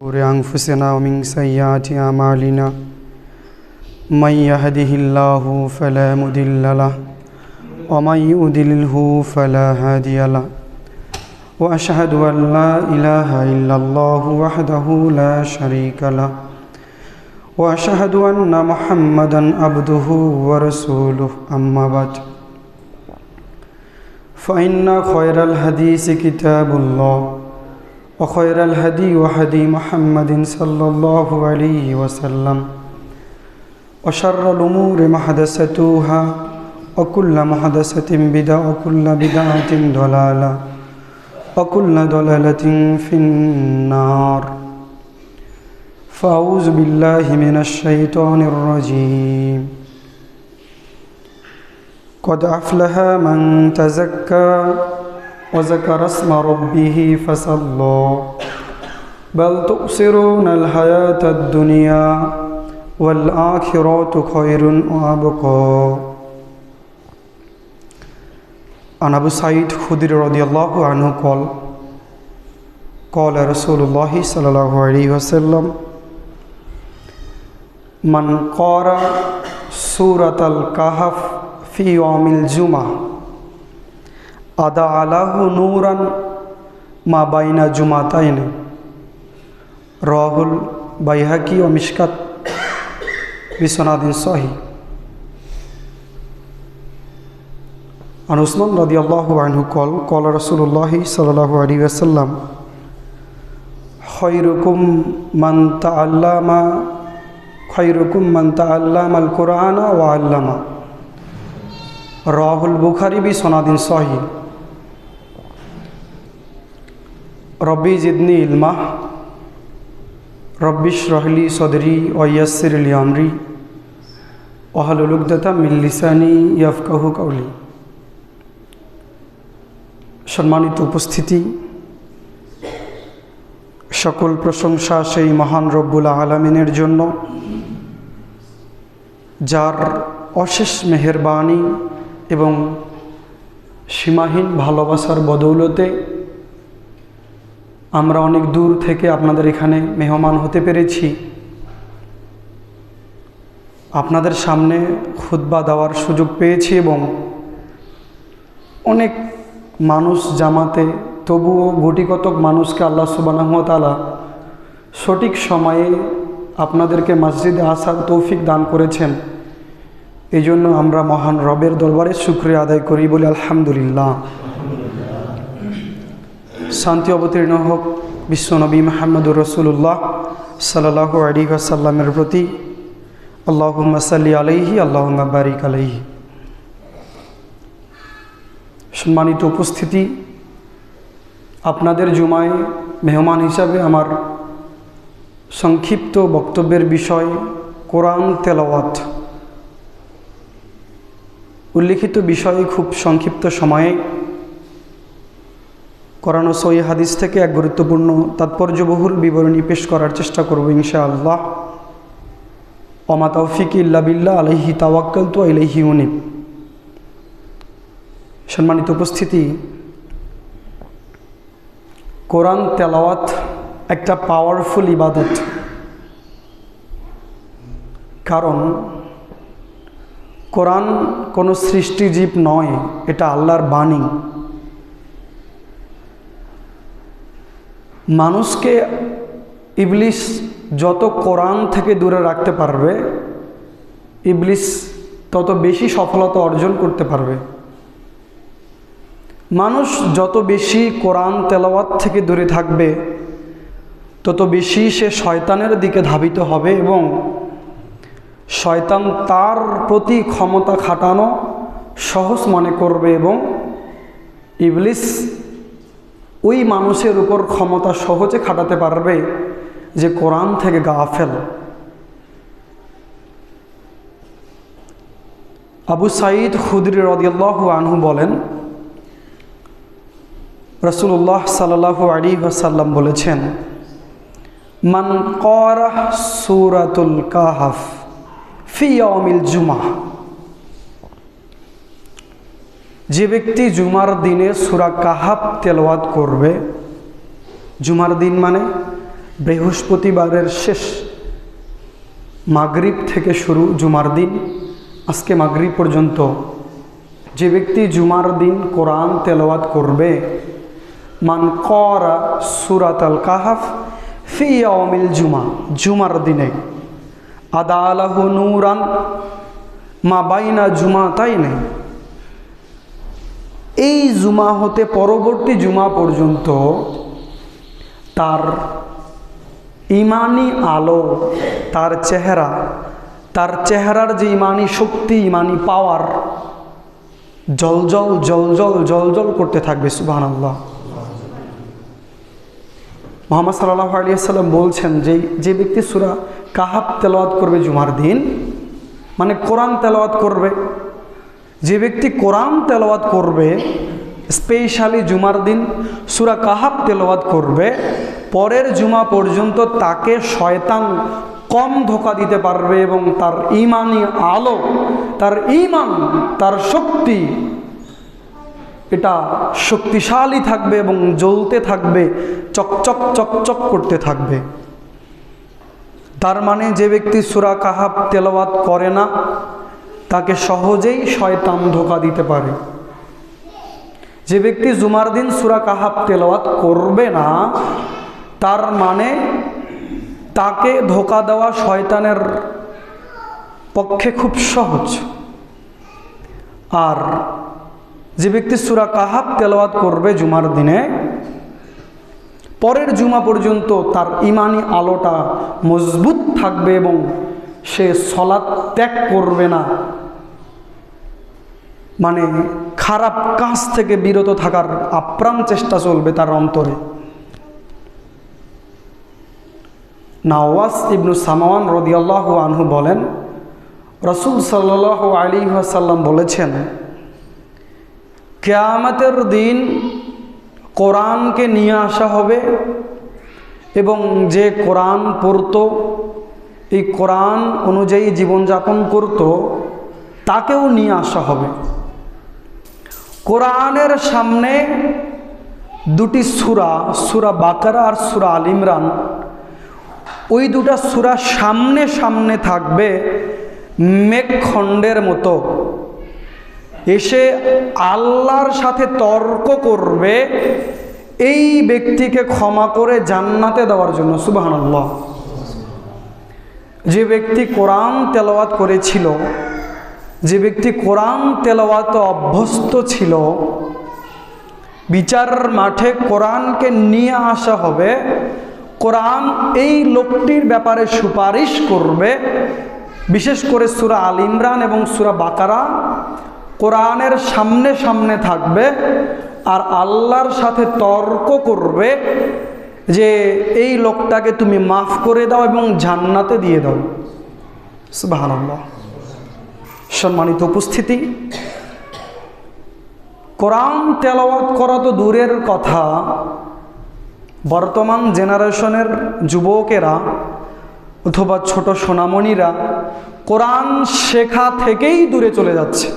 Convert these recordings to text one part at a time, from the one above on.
أنفسنا ومن سيئات أعمالنا من يهده الله فلا مضل له ومن يضلله فلا هادي له وأشهد أن لا إله إلا الله وحده لا شريك له وأشهد أن محمدا عبده ورسوله أما بعد فإن خير الحديث كتاب الله وخير الهدي وهدي محمد صلى الله عليه وسلم وشر الأمور محدثاتها وكل محدثة بدعة وكل بدعة ضلالة وكل ضلالة في النار فأعوذ بالله من الشيطان الرجيم قد أفلح من تزكى وذكر اسم ربه فصلى بل تؤثرون الحياة الدنيا والآخرة خير وأبقى عن أبي سعيد الخدري رضي الله عنه قال رسول الله صلى الله عليه وسلم من قرأ سورة الكهف في يوم الجمعة أضاء له نورا ما بين جمعتين رواه البيهقي ومشكات بسند صحيح عن عثمان رضي الله عنه قال رسول الله صلى الله عليه وسلم خيركم من تعلم القرآن وعلمه رواه البخاري بسند صحيح ربي زدني علما ربي اشرح لي صدري ويسر لي أمري واحلل عقدة من লিসানি ইয়াফকাহু কওলি। সম্মানিত উপস্থিতি, সকল প্রশংসা সেই মহান রব্বুল আলামিনের জন্য, যার অশেষ মেহেরবানি এবং সীমাহীন ভালোবাসার বদৌলতে আমরা অনেক দূর থেকে আপনাদের এখানে মেহমান হতে পেরেছি। আপনাদের সামনে খুতবা দেওয়ার সুযোগ পেয়েছি এবং অনেক মানুষ জামাতে, তবুও গুটিকতক মানুষকে আল্লাহ সুবহানাহু ওয়া তাআলা সঠিক সময়ে আপনাদেরকে মসজিদে আসার তৌফিক দান করেছেন। এই জন্য আমরা মহান রবের দরবারে শুকরিয়া আদায় করি, বলি আলহামদুলিল্লাহ। শান্তি অবতীর্ণ হোক বিশ্বনবী মুহাম্মদুর রাসূলুল্লাহ সাল্লাল্লাহু আলাইহি ওয়াসাল্লামের প্রতি। আল্লাহুম্মা সাল্লি আলাইহি আল্লাহুম্মা বারিক আলাইহি। সম্মানিত উপস্থিতি, আপনাদের জুমায় মেহমান হিসাবে আমার সংক্ষিপ্ত বক্তব্যের বিষয় কোরআন তেলাওয়াত। উল্লিখিত বিষয়ে খুব সংক্ষিপ্ত সময়ে কোরআন ও সহিহ হাদিস থেকে এক গুরুত্বপূর্ণ তাৎপর্যবহুল বিবরণী পেশ করার চেষ্টা করব ইনশাআল্লাহ। ওমা তাওফিকি ইল্লা বিল্লাহ আলাইহি তাওয়াক্কালতু ওয়া ইলাইহি উনীব। সম্মানিত উপস্থিতি, কোরআন তেলাওয়াত একটা পাওয়ারফুল ইবাদত। কারণ কোরআন কোনো সৃষ্টিজীব নয়, এটা আল্লাহর বাণী। মানুষকে ইবলিস যত কোরআন থেকে দূরে রাখতে পারবে, ইবলিস তত বেশি সফলতা অর্জন করতে পারবে। মানুষ যত বেশি কোরআন তেলাওয়াত থেকে দূরে থাকবে, তত বেশি সে শয়তানের দিকে ধাবিত হবে এবং শয়তান তার প্রতি ক্ষমতা খাটানো সহজ মনে করবে এবং ইবলিস ওই মানুষের উপর ক্ষমতা সহজে খাটাতে পারবে যে কোরআন থেকে গাফেল। আবু সাঈদ খুদরি রাদিয়াল্লাহু আনহু বলেন, রাসূলুল্লাহ সাল্লাল্লাহু আলাইহি ওয়াসাল্লাম বলেছেন, মান ক্বারা সূরাতুল কাহফ ফি ইয়াউমিল জুমআহ, যে ব্যক্তি জুমার দিনে সূরা কাহফ তেলাওয়াত করবে, জুমার দিন মানে বৃহস্পতিবারের শেষ মাগরিব থেকে শুরু জুমার দিন আজকে মাগরিব পর্যন্ত যে ব্যক্তি জুমার দিন কোরআন তেলাওয়াত করবে, মান ক্বারা সূরাতুল কাহফ ফি ইয়াউমিল জুমা, জুমার দিনে, আদা লাহু নূরান মা বাইনা জুমাতাইনি, এই জুমা হতে পরবর্তী জুমা পর্যন্ত তার ইমানি আলো, তার চেহারার যে ইমানি শক্তি, ইমানি পাওয়ার জলজল জলজল জলজল করতে থাকবে। সুবহানাল্লাহ। মুহাম্মদ সাল্লাল্লাহু আলাইহি ওয়াসাল্লাম বলছেন যে ব্যক্তি সূরা কাহফ তেলাওয়াত করবে জুমার দিন, মানে কোরআন তেলাওয়াত করবে, যে ব্যক্তি কোরআন তেলাওয়াত করবে, স্পেশালি জুমার দিন সূরা কাহফ তেলাওয়াত করবে, পরের জুমা পর্যন্ত তাকে শয়তান কম ধোঁকা দিতে পারবে এবং তার ইমানি আলো, তার ইমান, তার শক্তি, এটা শক্তিশালী থাকবে এবং জ্বলতে থাকবে, চকচক চকচক করতে থাকবে। তার মানে যে ব্যক্তি সূরা কাহফ তেলাওয়াত করে না তাকে সহজেই শয়তান ধোঁকা দিতে পারে। যে ব্যক্তি জুমার দিন সূরা কাহফ তেলাওয়াত করবে না তার মানে তাকে ধোঁকা দেওয়া শয়তানের পক্ষে খুব সহজ। আর যে ব্যক্তি সূরা কাহফ তেলাওয়াত করবে জুমার দিনে, পরের জুমা পর্যন্ত তার ইমানি আলোটা মজবুত থাকবে এবং সে সালাত ত্যাগ করবে না, মানে খারাপ কাজ থেকে বিরত থাকার আপ্রাণ চেষ্টা চলবে তার অন্তরে। নাওয়াস ইবনু সামাওয়ান রাদিয়াল্লাহু আনহু বলেন, রাসূল সাল্লাল্লাহু আলাইহি ওয়াসাল্লাম বলেছেন, কিয়ামতের দিন কোরআনকে নিয়ে আসা হবে এবং যে কোরআন পড়তো, এই কোরআন অনুযায়ী জীবনযাপন করত, তাকেও নিয়ে আসা হবে। কোরআনের সামনে দুটি সূরা, সূরা বাকারা আর সূরা আল ইমরান, ওই দুটা সূরা সামনে সামনে থাকবে মেঘখণ্ডের মতো, এসে আল্লাহর সাথে তর্ক করবে এই ব্যক্তিকে ক্ষমা করে জান্নাতে দেওয়ার জন্য। সুবহানাল্লাহ। যে ব্যক্তি কোরআন তেলাওয়াত করেছিল, যে ব্যক্তি কোরআন তেলাওয়াতে অভ্যস্ত ছিল, বিচার মাঠে কোরআনকে নিয়ে আসা হবে, কোরআন এই লোকটির ব্যাপারে সুপারিশ করবে। বিশেষ করে সূরা আল ইমরান এবং সূরা বাকারা কোরআনের সামনে সামনে থাকবে আর আল্লাহর সাথে তর্ক করবে যে এই লোকটাকে তুমি মাফ করে দাও এবং জান্নাতে দিয়ে দাও। সুবহানাল্লাহ। সম্মানিত উপস্থিতি, কোরআন তেলাওয়াত করা তো দূরের কথা, বর্তমান জেনারেশনের যুবকেরা অথবা ছোট সোনামণিরা কোরআন শেখা থেকেই দূরে চলে যাচ্ছে।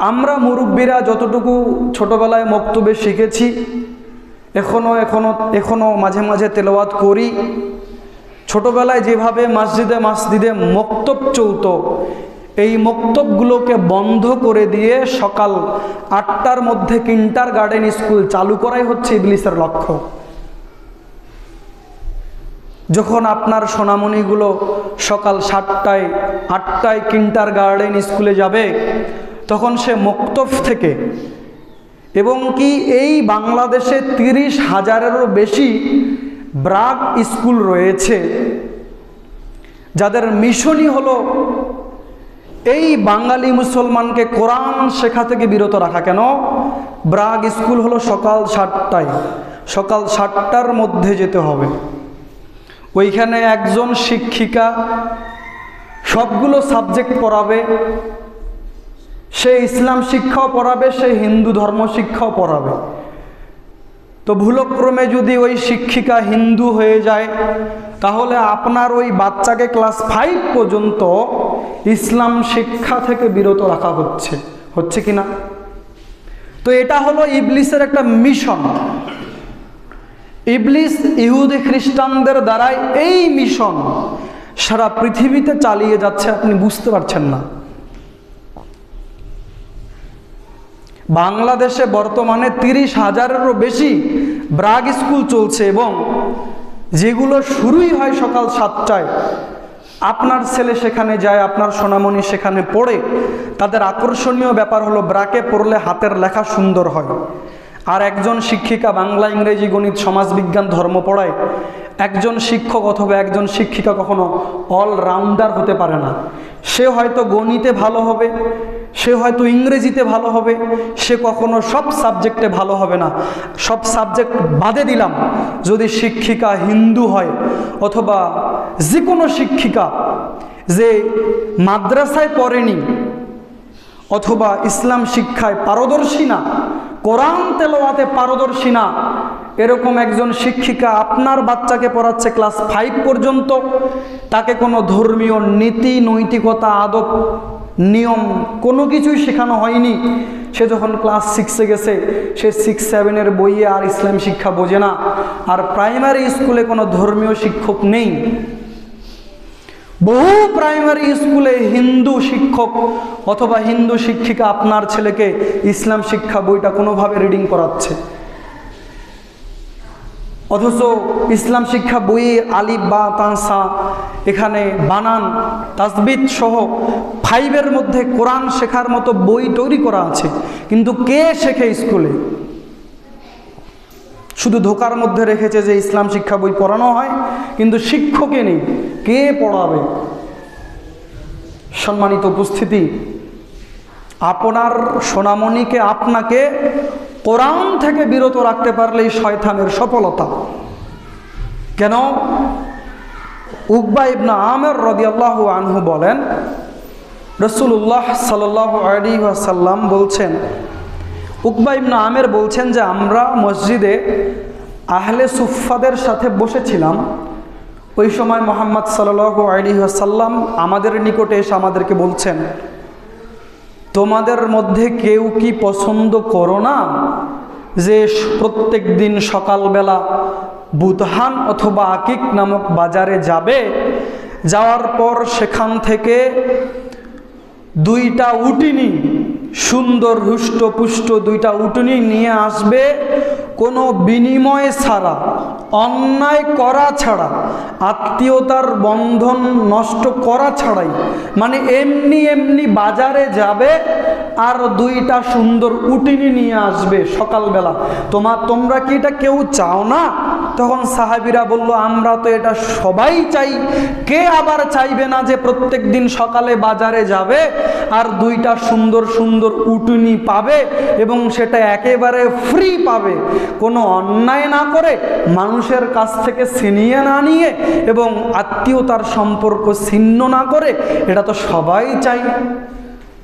আমরা মুরব্বীরা যতটুকু ছোটবেলায় মক্তবে শিখেছি, এখনো মাঝে মাঝে তেলাওয়াত করি। ছোটবেলায় যেভাবে মসজিদে মক্তব চলত, এই মক্তবগুলোকে বন্ধ করে দিয়ে সকাল 8টার মধ্যে কিন্ডারগার্টেন স্কুল চালু করাই হচ্ছে ইবলিসের লক্ষ্য। যখন আপনার সোনামণিগুলো সকাল 7টায় 8টায় কিন্ডারগার্টেন স্কুলে যাবে, তখন সে মক্তব থেকে, এবং কি এই বাংলাদেশে 30,000-এরও বেশি ব্রাক স্কুল রয়েছে যাদের মিশনই হলো এই বাঙালি মুসলমানকে কোরআন শেখা থেকে বিরত রাখা। কেন? ব্রাক স্কুল হলো সকাল 7টায়, সকাল 7টার মধ্যে যেতে হবে। ওইখানে একজন শিক্ষিকা সবগুলো সাবজেক্ট পড়াবে, সে ইসলাম শিক্ষাও পড়াবে, সে হিন্দু ধর্ম শিক্ষাও পড়াবে। তো ভুলক্রমে যদি ওই শিক্ষিকা হিন্দু হয়ে যায়, তাহলে আপনার ওই বাচ্চাকে ক্লাস 5 পর্যন্ত ইসলাম শিক্ষা থেকে বিরত রাখা হচ্ছে কিনা? তো এটা হলো ইবলিসের একটা মিশন। ইবলিস ইহুদি খ্রিস্টানদের দ্বারাই এই মিশন সারা পৃথিবীতে চালিয়ে যাচ্ছে, আপনি বুঝতে পারছেন না। বাংলাদেশে বর্তমানে 30,000-এরও বেশি ব্রাগ স্কুল চলছে এবং যেগুলো শুরুই হয় সকাল 7টায়। আপনার ছেলে সেখানে যায়, আপনার সোনামণি সেখানে পড়ে। তাদের আকর্ষণীয় ব্যাপার হলো ব্রাকে পড়লে হাতের লেখা সুন্দর হয়। আর একজন শিক্ষিকা বাংলা, ইংরেজি, গণিত, সমাজবিজ্ঞান, ধর্ম পড়ায়। একজন শিক্ষক অথবা একজন শিক্ষিকা কখনো অলরাউন্ডার হতে পারে না। সে হয়তো গণিতে ভালো হবে, সে হয়তো ইংরেজিতে ভালো হবে, সে কখনো সব সাবজেক্টে ভালো হবে না। সব সাবজেক্ট বাদে দিলাম, যদি শিক্ষিকা হিন্দু হয় অথবা যে কোনো শিক্ষিকা যে মাদ্রাসায় পড়েনি অথবা ইসলাম শিক্ষায় পারদর্শী না, কোরআন তেলাওয়াতে পারদর্শী না, এরকম একজন শিক্ষিকা আপনার বাচ্চাকে পড়াচ্ছে ক্লাস 5 পর্যন্ত, তাকে কোনো ধর্মীয় নীতি, নৈতিকতা, আদব, নিয়ম কোনো কিছুই শেখানো হয়নি। সে যখন ক্লাস 6-এ গেছে, সে 6-7-এর বইয়ে আর ইসলাম শিক্ষা বোঝে না। আর প্রাইমারি স্কুলে কোনো ধর্মীয় শিক্ষক নেই। বহু প্রাইমারি স্কুলে হিন্দু শিক্ষক অথবা হিন্দু শিক্ষিকা আপনার ছেলেকে ইসলাম শিক্ষা বইটা কোনোভাবে রিডিং করাচ্ছে, অথচ ইসলাম শিক্ষা বইয়ে আলিফ বা তানসা, এখানে বানান, তাসবিদ সহ 5-এর মধ্যে কোরআন শেখার মতো বই তৈরি করা আছে। কিন্তু কে শেখে স্কুলে? শুধু ধোকার মধ্যে রেখেছে যে ইসলাম শিক্ষা বই পড়ানো হয়, কিন্তু শিক্ষকে নেই, কে পড়াবে? সম্মানিত উপস্থিতি, আপনার সোনামণিকে, আপনাকে কোরআন থেকে বিরত রাখতে পারলেই শয়তানের সফলতা। কেন? উকবা ইবনে আমের রাদিয়াল্লাহু আনহু বলেন, রাসূলুল্লাহ সাল্লাল্লাহু আলাইহি ওয়াসাল্লাম বলছেন, উকবা ইবনে আমের বলছেন যে আমরা মসজিদে আহলে সুফফাদের সাথে বসেছিলাম। ওই সময় মুহাম্মদ সাল্লাল্লাহু আলাইহি ওয়াসাল্লাম আমাদের নিকটে এসে আমাদেরকে বলছেন, তোমাদের মধ্যে কেউ কি পছন্দ করো না যে প্রত্যেক দিন সকালবেলা বুদহান অথবা আকিক নামক বাজারে যাবে, যাওয়ার পর সেখান থেকে 2টা উটনি, সুন্দর হৃষ্টপুষ্ট 2টা উটনি নিয়ে আসবে, কোনো বিনিময় ছাড়া, অন্যায় করা ছাড়া, আত্মীয়তার বন্ধন নষ্ট করা ছাড়াই, মানে এমনি এমনি বাজারে যাবে আর 2টা সুন্দর উটনি নিয়ে আসবে সকালবেলা। তোমরা কি এটা কেউ চাও না? তখন সাহাবীরা বলল, আমরা তো এটা সবাই চাই। কে আবার চাইবে না যে প্রত্যেক দিন সকালে বাজারে যাবে আর 2টা সুন্দর সুন্দর উটনি পাবে এবং সেটা একেবারে ফ্রি পাবে, কোনো অন্যায় না করে, মানুষের কাছ থেকে ছিনিয়ে না নিয়ে এবং আত্মীয়তার সম্পর্ক ছিন্ন না করে। এটা তো সবাই চাই।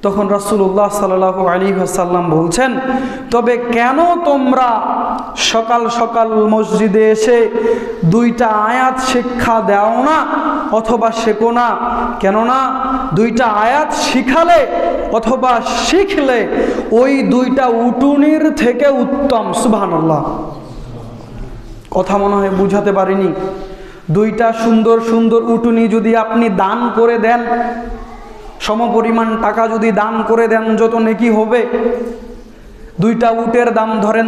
তখন রাসূলুল্লাহ সাল্লাল্লাহু আলাইহি ওয়াসাল্লাম বলছেন, তবে কেন তোমরা সকাল সকাল মসজিদে এসে 2টা আয়াত শিক্ষা দাও না অথবা শেখো না? কেননা 2টা আয়াত শিখালে অথবা শিখলে ওই 2টা উটুনির থেকে উত্তম। সুবহানাল্লাহ, কথা মনে হয় বুঝাতে পারিনি। 2টা সুন্দর সুন্দর উটুনি যদি আপনি দান করে দেন, সমপরিমাণ টাকা যদি দান করে দেন, যত নেকি হবে। 2টা উটের দাম ধরেন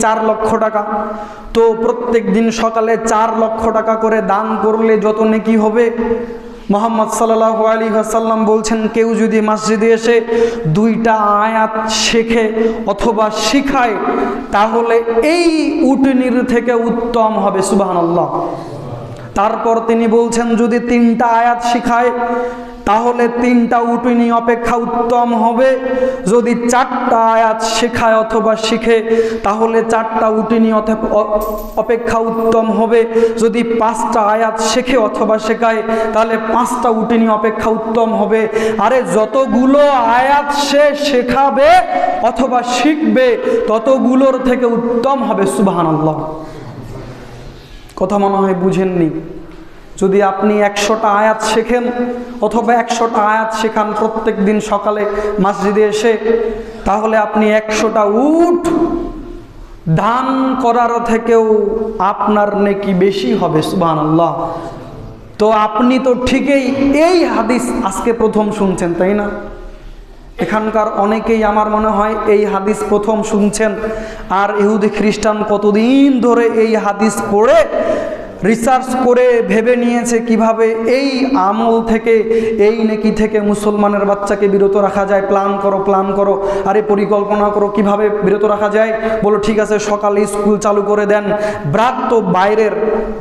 4 লক্ষ টাকা, তো প্রত্যেক দিন সকালে 4 লক্ষ টাকা করে দান করলে যত নেকি হবে। মুহাম্মদ সাল্লাল্লাহু আলাইহি ওয়াসাল্লাম বলছেন, কেউ যদি মসজিদে এসে 2টা আয়াত শেখে অথবা শিখায়, তাহলে এই উটনির থেকে উত্তম হবে। সুবহানাল্লাহ। তারপর তিনি বলছেন, যদি 3টা আয়াত শিখায় তাহলে 3টা উটনি অপেক্ষা উত্তম হবে। যদি 4টা আয়াত শেখায় অথবা শিখে তাহলে 4টা উটনি অপেক্ষা উত্তম হবে। যদি 5টা আয়াত শেখে অথবা শেখায় তাহলে 5টা উটনি অপেক্ষা উত্তম হবে। আরে যতগুলো আয়াত সে শেখাবে অথবা শিখবে ততগুলোর থেকে উত্তম হবে। সুবহানাল্লাহ, কথা মনে হয় বুঝেননি। যদি আপনি 100টা আয়াত শেখেন অথবা 100টা আয়াত শেখান প্রত্যেক দিন সকালে মসজিদে এসে, তাহলে আপনি 100টা উট দান করার থেকেও আপনার নেকি বেশি হবে, সুবহানাল্লাহ। তো আপনি তো ঠিকই এই হাদিস আজকে প্রথম শুনছেন, তাই না? এখানকার অনেকেই আমার মনে হয় এই হাদিস প্রথম শুনছেন। আর ইহুদি খ্রিস্টান কতদিন ধরে এই হাদিস পড়ে রিসার্চ করে ভেবে নিয়েছে কিভাবে এই আমল থেকে, এই নেকি থেকে মুসলমানের বাচ্চাকে বিরত রাখা যায়। প্ল্যান করো, আরে পরিকল্পনা করো কিভাবে বিরত রাখা যায়। বলো ঠিক আছে, সকালে স্কুল চালু করে দেন। ব্রাক তো বাইরের,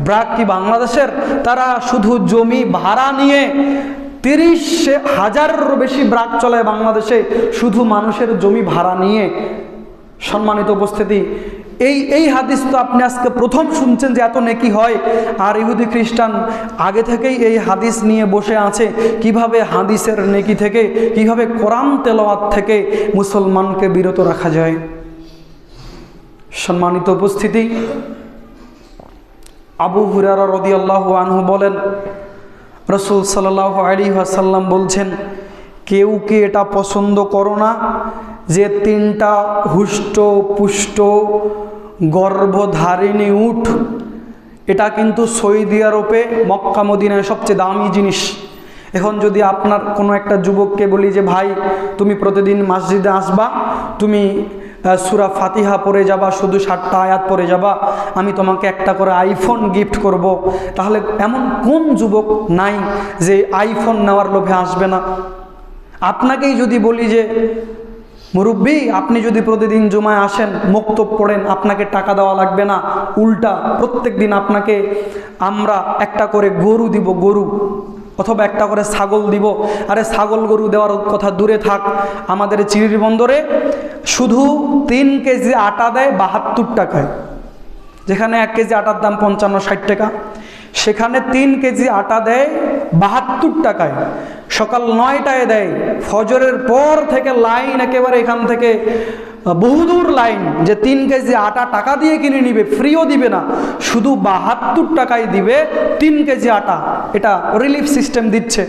ব্রাক কি বাংলাদেশের? তারা শুধু জমি ভাড়া নিয়ে 30,000-এরও বেশি ব্রাক চলে বাংলাদেশে, শুধু মানুষের জমি ভাড়া নিয়ে। সম্মানিত উপস্থিতি, এই হাদিস তো আপনি আজকে প্রথম শুনছেন যে এত নেকি হয়। আর ইহুদি খ্রিস্টান আগে থেকেই এই হাদিস নিয়ে বসে আছে কিভাবে হাদিসের নেকি থেকে, কিভাবে কোরআন তেলাওয়াত থেকে মুসলমানকে বিরত রাখা যায়। সম্মানিত উপস্থিতি, আবু হুরায়রা রাদিয়াল্লাহু আনহু বলেন, রাসূল সাল্লাল্লাহু আলাইহি ওয়াসাল্লাম বলছেন, কেউ কি এটা পছন্দ করো না যে 3টা হুষ্ট পুষ্ট গর্ভধারিণী উট, এটা কিন্তু সৌদি আরবে মক্কা মদিনায় সবচেয়ে দামি জিনিস। এখন যদি আপনার কোনো একটা যুবককে বলি যে ভাই তুমি প্রতিদিন মসজিদে আসবা, তুমি সূরা ফাতিহা পড়ে যাবা, শুধু 7টা আয়াত পড়ে যাবা, আমি তোমাকে একটা করে আইফোন গিফট করব, তাহলে এমন কোন যুবক নাই যে আইফোন নেওয়ার লোভে আসবে না? আপনাকেই যদি বলি যে মুরব্বী আপনি যদি প্রতিদিন জুমায় আসেন, মুক্তব পড়েন, আপনাকে টাকা দেওয়া লাগবে না, উল্টা প্রত্যেক দিন আপনাকে আমরা একটা করে গরু দিব, গরু অথবা একটা করে ছাগল দিব। আরে ছাগল গরু দেওয়ার কথা দূরে থাক, আমাদের চিড়ির বন্দরে শুধু 3 কেজি আটা দেয় 72 টাকায়। যেখানে 1 কেজি আটার দাম 55-60 টাকা, সেখানে 3 কেজি আটা দেয় 72 টাকায়। সকাল 9টায় দেয়, ফজরের পর থেকে লাইন, একেবারে এখান থেকে বহুদূর লাইন, যে 3 কেজি আটা টাকা দিয়ে কিনে নিবে, ফ্রিও দিবে না, শুধু 72 টাকায় দিবে 3 কেজি আটা। এটা রিলিফ সিস্টেম দিচ্ছে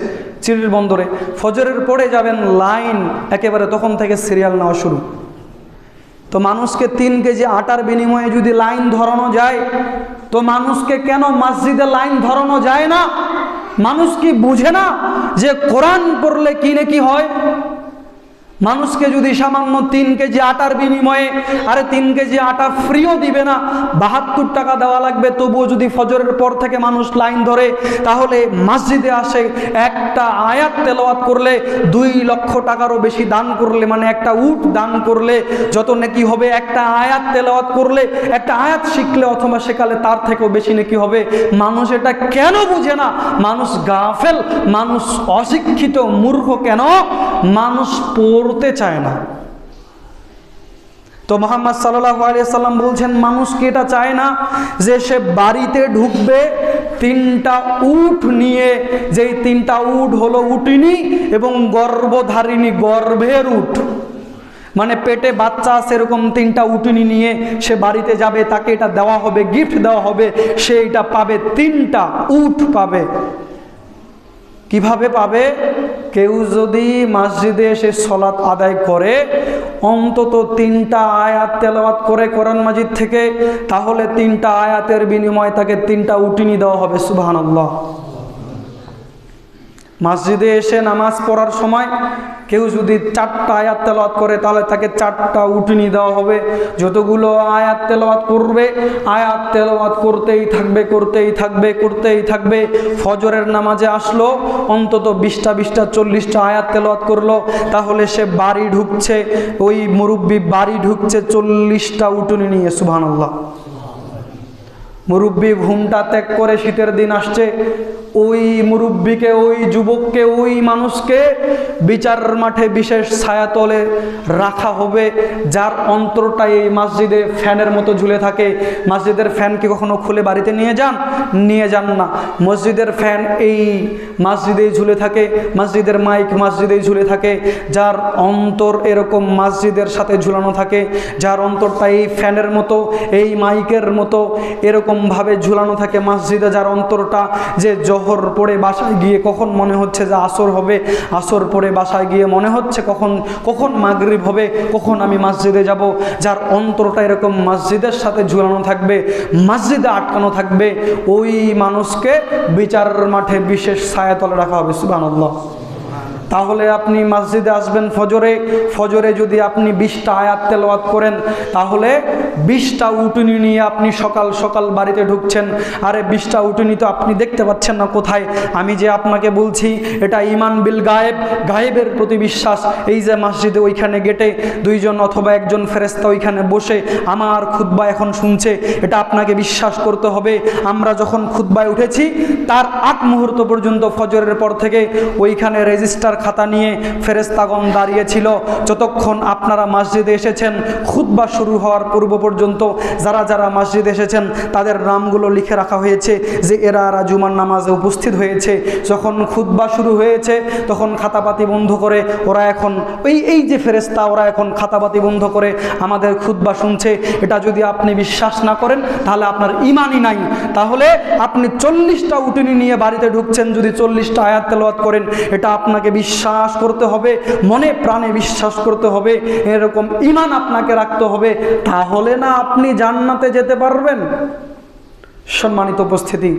চিড়ির বন্দরে। ফজরের পরে যাবেন, লাইন একেবারে তখন থেকে সিরিয়াল নেওয়া শুরু। তো মানুষকে 3 কেজি আটার বিনিময়ে যদি লাইন ধরানো যায়, তো মানুষকে কেন মসজিদে লাইন ধরানো যায় না? মানুষ কি বুঝে না যে কোরআন পড়লে কি নেকি হয়? মানুষকে যদি সামান্য 3 কেজি আটার বিনিময়ে, আরে 3 কেজি আটা ফ্রিও দিবে না, 72 টাকা দেওয়া লাগবে, তবুও যদি ফজরের পর থেকে মানুষ লাইন ধরে, তাহলে মসজিদে আসে, একটা আয়াত তেলাওয়াত করলে 2 লক্ষ টাকারও বেশি দান করলে, মানে একটা উট দান করলে যত নেকি হবে, একটা আয়াত তেলাওয়াত করলে, একটা আয়াত শিখলে অথবা শেখালে তার থেকেও বেশি নেকি হবে। মানুষ এটা কেন বুঝে না? মানুষ গাফেল, মানুষ অশিক্ষিত, মূর্খ। কেন? মানুষ পড়তে চায় না। তো মুহাম্মদ সাল্লাল্লাহু আলাইহি সাল্লাম বলছেন, মানুষ কি এটা চায় না যে সে বাড়িতে ঢুকবে 3টা উট নিয়ে, যেই 3টা উট হলো উটিনি এবং গর্ভধারিণী, গর্ভের উট, মানে পেটে বাচ্চা আছে এরকম 3টা উটিনি নিয়ে সে বাড়িতে যাবে, তাকে এটা দেওয়া হবে, গিফট দেওয়া হবে, সে এটা পাবে, 3টা উট পাবে। কিভাবে পাবে? কেউ যদি মসজিদে এসে সালাত আদায় করে, অন্তত 3টা আয়াত তেলাওয়াত করে কোরআন মাজিদ থেকে, তাহলে 3টা আয়াতের বিনিময়ে তাকে 3টা উটিনি দেওয়া হবে। সুবহানাল্লাহ। মসজিদে এসে নামাজ পড়ার সময় কেউ যদি 4টা আয়াত তেলাওয়াত করে, তাহলে তাকে 4টা উটনি দেওয়া হবে। যতগুলো আয়াত তেলাওয়াত করবে, আয়াত তেলাওয়াত করতেই থাকবে। ফজরের নামাজে আসলো, অন্তত 20টা 40টা আয়াত তেলাওয়াত করলো, তাহলে সে বাড়ি ঢুকছে, ওই মুরব্বী বাড়ি ঢুকছে 40টা উটনি নিয়ে। সুবহানাল্লাহ। মুরব্বী ঘুমটা ত্যাগ করে শীতের দিন আসছে, ওই মুরব্বীকে, ওই যুবককে, ওই মানুষকে বিচার মাঠে বিশেষ ছায়াতলে রাখা হবে, যার অন্তরটা এই মসজিদে ফ্যানের মতো ঝুলে থাকে। মসজিদের ফ্যান কি কখনো খুলে বাড়িতে নিয়ে যান না। মসজিদের ফ্যান এই মসজিদেই ঝুলে থাকে, মসজিদের মাইক মসজিদেই ঝুলে থাকে। যার অন্তর এরকম মসজিদের সাথে ঝুলানো থাকে, যার অন্তরটা এই ফ্যানের মতো, এই মাইকের মতো এরকম এরকমভাবে ঝুলানো থাকে মসজিদে, যার অন্তরটা যে জোহর পড়ে বাসায় গিয়ে কখন মনে হচ্ছে যে আসর হবে, আসর পড়ে বাসায় গিয়ে মনে হচ্ছে কখন মাগরিব হবে, কখন আমি মসজিদে যাব। যার অন্তরটা এরকম মসজিদের সাথে ঝুলানো থাকবে, মসজিদে আটকানো থাকবে, ওই মানুষকে বিচারের মাঠে বিশেষ ছায়াতলে রাখা হবে। সুবহানাল্লাহ। তাহলে আপনি মসজিদে আসবেন ফজরে যদি আপনি 20টা আয়াত তেলাওয়াত করেন, তাহলে 20টা উটুনি নিয়ে আপনি সকাল সকাল বাড়িতে ঢুকছেন। আরে 20টা উটুনি তো আপনি দেখতে পাচ্ছেন না কোথায়। আমি যে আপনাকে বলছি এটা ঈমান বিল গায়েব, গায়েবের প্রতি বিশ্বাস। এই যে মসজিদে ওইখানে গেটে 2জন অথবা 1জন ফেরেশতা ওইখানে বসে আমার খুতবা এখন শুনছে, এটা আপনাকে বিশ্বাস করতে হবে। আমরা যখন খুতবায় উঠেছি তার আগ মুহূর্ত পর্যন্ত ফজরের পর থেকে ওইখানে রেজিস্টার খাতা নিয়ে ফেরেশতাগণ দাঁড়িয়েছিল। যতক্ষণ আপনারা মসজিদে এসেছেন খুতবা শুরু হওয়ার পূর্ব পর্যন্ত যারা যারা মসজিদে এসেছেন তাদের নামগুলো লিখে রাখা হয়েছে যে এরা জুমার নামাজে উপস্থিত হয়েছে। যখন খুতবা শুরু হয়েছে তখন খাতাপাতি বন্ধ করে ওরা এখন এই যে ফেরেশতা ওরা এখন খাতাপাতি বন্ধ করে আমাদের খুতবা শুনছে। এটা যদি আপনি বিশ্বাস না করেন তাহলে আপনার ঈমানই নাই। তাহলে আপনি 40টা উটুনি নিয়ে বাড়িতে ঢুকছেন, যদি 40টা আয়াত তেলাওয়াত করেন, এটা আপনাকে বিশ্বাস করতে হবে, মনে প্রাণে বিশ্বাস করতে হবে, এরকম ঈমান আপনাকে রাখতে হবে, তাহলে না আপনি জান্নাতে যেতে পারবেন। সম্মানিত উপস্থিতি,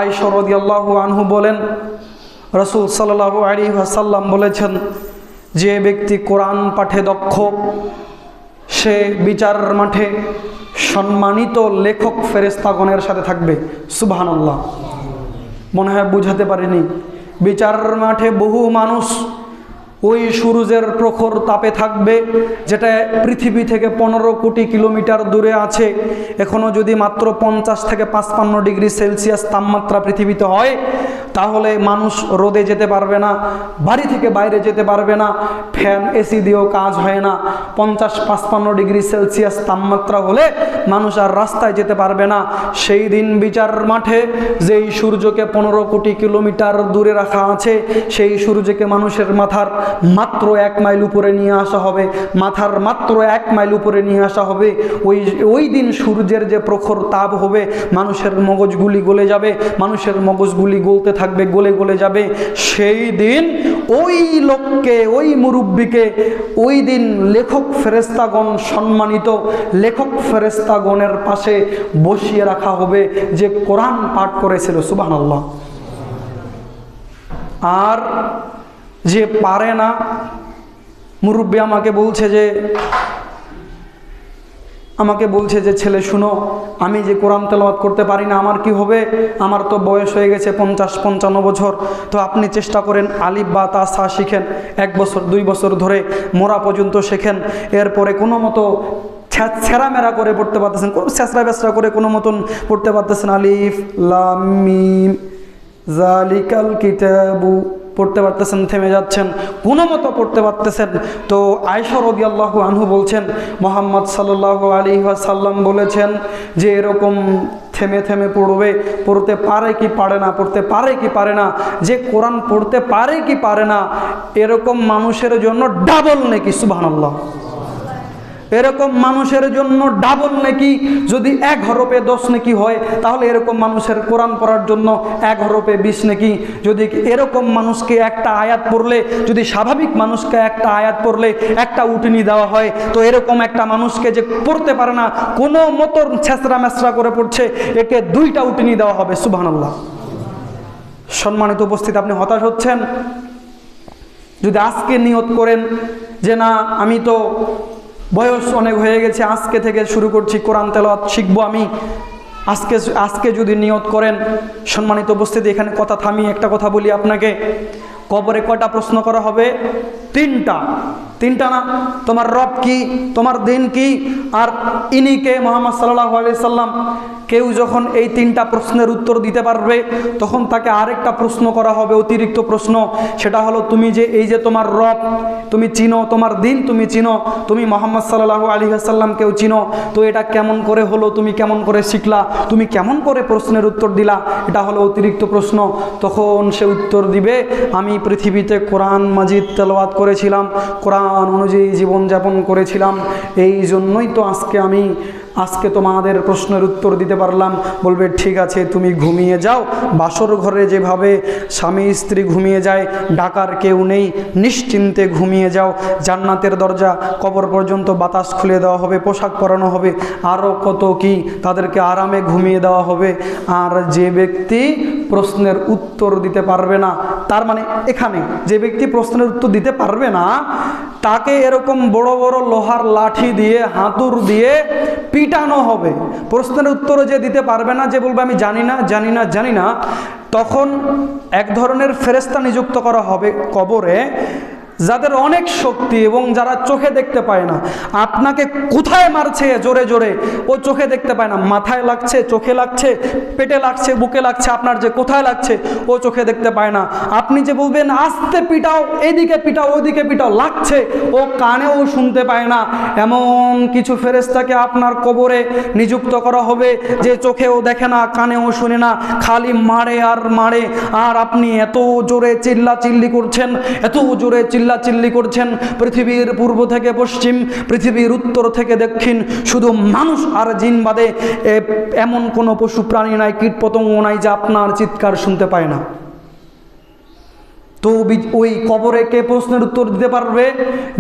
আয়েশা রাদিয়াল্লাহু আনহু বলেন, রাসূল সাল্লাল্লাহু আলাইহি ওয়াসাল্লাম বলেছেন, যে ব্যক্তি কোরআন পাঠে দক্ষ সে বিচার মাঠে সম্মানিত লেখক ফেরেশতাগণের সাথে থাকবে। সুবহানাল্লাহ। মনে হয় বুঝাতে পারিনি। বিচার মাঠে বহু মানুষ ওই সূর্যের প্রখর তাপে থাকবে, যেটা পৃথিবী থেকে 15 কোটি কিলোমিটার দূরে আছে। এখনও যদি মাত্র 50 থেকে 55 ডিগ্রি সেলসিয়াস তাপমাত্রা পৃথিবীতে হয়, তাহলে মানুষ রোদে যেতে পারবে না, বাড়ি থেকে বাইরে যেতে পারবে না, ফ্যান এসি দিয়েও কাজ হয় না। 50-55 ডিগ্রি সেলসিয়াস তাপমাত্রা হলে মানুষ আর রাস্তায় যেতে পারবে না। সেই দিন বিচার মাঠে যেই সূর্যকে 15 কোটি কিলোমিটার দূরে রাখা আছে, সেই সূর্যকে মানুষের মাথার মাত্র 1 মাইল উপরে নিয়ে আসা হবে, মাথার মাত্র 1 মাইল উপরে নিয়ে আসা হবে। ওই দিন সূর্যের যে প্রখর তাপ হবে, মানুষের মগজগুলি গলে যাবে, মানুষের মগজগুলি গলতে থাকবে, গলে গলে যাবে। সেই দিন ওই লোককে, ওই মুরব্বীকে ওই দিন লেখক ফেরেশতাগণ, সম্মানিত লেখক ফেরেশতাগণের পাশে বসিয়ে রাখা হবে যে কোরআন পাঠ করেছিল। সুবহানাল্লাহ। আর যে পারে না, মুরব্বী আমাকে বলছে যে ছেলে শুনো, আমি যে কোরআন তেলাওয়াত করতে পারি না, আমার কি হবে? আমার তো বয়স হয়ে গেছে 50-55 বছর। তো আপনি চেষ্টা করেন আলিফ বা তা সা শিখেন, 1 বছর 2 বছর ধরে মরা পর্যন্ত শেখেন। এরপরে কোনো মতো ছেঁড়ামেরা করে পড়তে পারতেছেন, কোনো ছেঁচড়া বেচড়া করে কোনো মতন পড়তে পারতেছেন, আলিফ লাম মিম যালিকাল কিতাবু পড়তে পারতেছেন, থেমে যাচ্ছেন, কোনো মতো পড়তে পারতেছেন। তো আয়েশা রাদিয়াল্লাহু আনহু বলছেন, মুহাম্মদ সাল্লাল্লাহু আলাইহি ওয়াসাল্লাম বলেছেন যে এরকম থেমে থেমে পড়বে, পড়তে পারে কি পারে না, পড়তে পারে কি পারে না, যে কোরআন পড়তে পারে কি পারে না, এরকম মানুষের জন্য ডাবল নেকি। সুবহানাল্লাহ। এরকম মানুষের জন্য ডাবল নেকি। যদি 1 হরফে 10 নেকি হয়, তাহলে এরকম মানুষের কোরআন পড়ার জন্য 1 হরফে 20 নেকি। যদি এরকম মানুষকে একটা আয়াত পড়লে, যদি স্বাভাবিক মানুষকে একটা আয়াত পড়লে একটা উটনি দেওয়া হয়, তো এরকম একটা মানুষকে যে পড়তে পারে না, কোনো মতো ছেঁচড়া মেচড়া করে পড়ছে, একে 2টা উটনি দেওয়া হবে। সুবহানাল্লাহ। সম্মানিত উপস্থিত, আপনি হতাশ হচ্ছেন? যদি আজকে নিয়ত করেন যে না, আমি তো বয়স অনেক হয়ে গেছে, আজকে থেকে শুরু করছি কোরআন তেলাওয়াত শিখবো আমি, আজকে যদি নিয়ত করেন, সম্মানিত উপস্থিতি, এখানে কথা থামিয়ে একটা কথা বলি আপনাকে। কবরে কয়টা প্রশ্ন করা হবে? 3টা না? তোমার রব কি, তোমার দিন কি, আর ইনি কে, মুহাম্মদ সাল্লাল্লাহু আলাইহি সাল্লাম। কেউ যখন এই 3টা প্রশ্নের উত্তর দিতে পারবে, তখন তাকে আরেকটা প্রশ্ন করা হবে, অতিরিক্ত প্রশ্ন। সেটা হলো, তুমি যে এই যে তোমার রব তুমি চিনো, তোমার দিন তুমি চিনো, তুমি মুহাম্মদ সাল্লাল্লাহু আলাইহি ওয়াসাল্লামকেও চিনো, তো এটা কেমন করে হলো, তুমি কেমন করে শিখলা, তুমি কেমন করে প্রশ্নের উত্তর দিলা, এটা হলো অতিরিক্ত প্রশ্ন। তখন সে উত্তর দিবে, আমি পৃথিবীতে কোরআন মাজিদ তেলাওয়াত করেছিলাম, কোরআন অনুযায়ী জীবনযাপন করেছিলাম, এই জন্যই তো আজকে আমি আজকে তোমাদের প্রশ্নের উত্তর দিতে পারলাম। বলবে ঠিক আছে, তুমি ঘুমিয়ে যাও। বাসর ঘরে যেভাবে স্বামী স্ত্রী ঘুমিয়ে যায়, ডাকার কেউ নেই, নিশ্চিন্তে ঘুমিয়ে যাও। জান্নাতের দরজা কবর পর্যন্ত বাতাস খুলে দেওয়া হবে, পোশাক পরানো হবে, আরও কত কি, তাদেরকে আরামে ঘুমিয়ে দেওয়া হবে। আর যে ব্যক্তি প্রশ্নের উত্তর দিতে পারবে না, তার মানে এখানে যে ব্যক্তি প্রশ্নের উত্তর দিতে পারবে না, তাকে এরকম বড় বড় লোহার লাঠি দিয়ে, হাতুর দিয়ে পিটানো হবে। প্রশ্নের উত্তরও যে দিতে পারবে না, যে বলবে আমি জানি না জানি না জানি না, তখন এক ধরনের ফেরেশতা নিযুক্ত করা হবে কবরে, যাদের অনেক শক্তি এবং যারা চোখে দেখতে পায় না। আপনাকে কোথায় মারছে জোরে জোরে, ও চোখে দেখতে পায় না, মাথায় লাগছে, চোখে লাগছে, পেটে লাগছে, বুকে লাগছে, আপনার যে কোথায় লাগছে ও চোখে দেখতে পায় না। আপনি যে বলবেন আস্তে পিটাও, এইদিকে পিটাও, ওইদিকে পিটাও, লাগছে, ও কানেও শুনতে পায় না। এমন কিছু ফেরেশতাকে আপনার কবরে নিযুক্ত করা হবে যে চোখেও দেখে না, কানেও শুনে না, খালি মারে আর মারে। আর আপনি এত জোরে চিল্লাচিল্লি করছেন, এত জোরে চিল্লাচিল্লি করছেন, পৃথিবীর পূর্ব থেকে পশ্চিম, পৃথিবীর উত্তর থেকে দক্ষিণ, শুধু মানুষ আর জিন বাদে এমন কোনো পশু প্রাণী নাই, কীট পতঙ্গ নাই যে আপনার চিৎকার শুনতে পায় না। তো ওই কবরে কে প্রশ্নের উত্তর দিতে পারবে?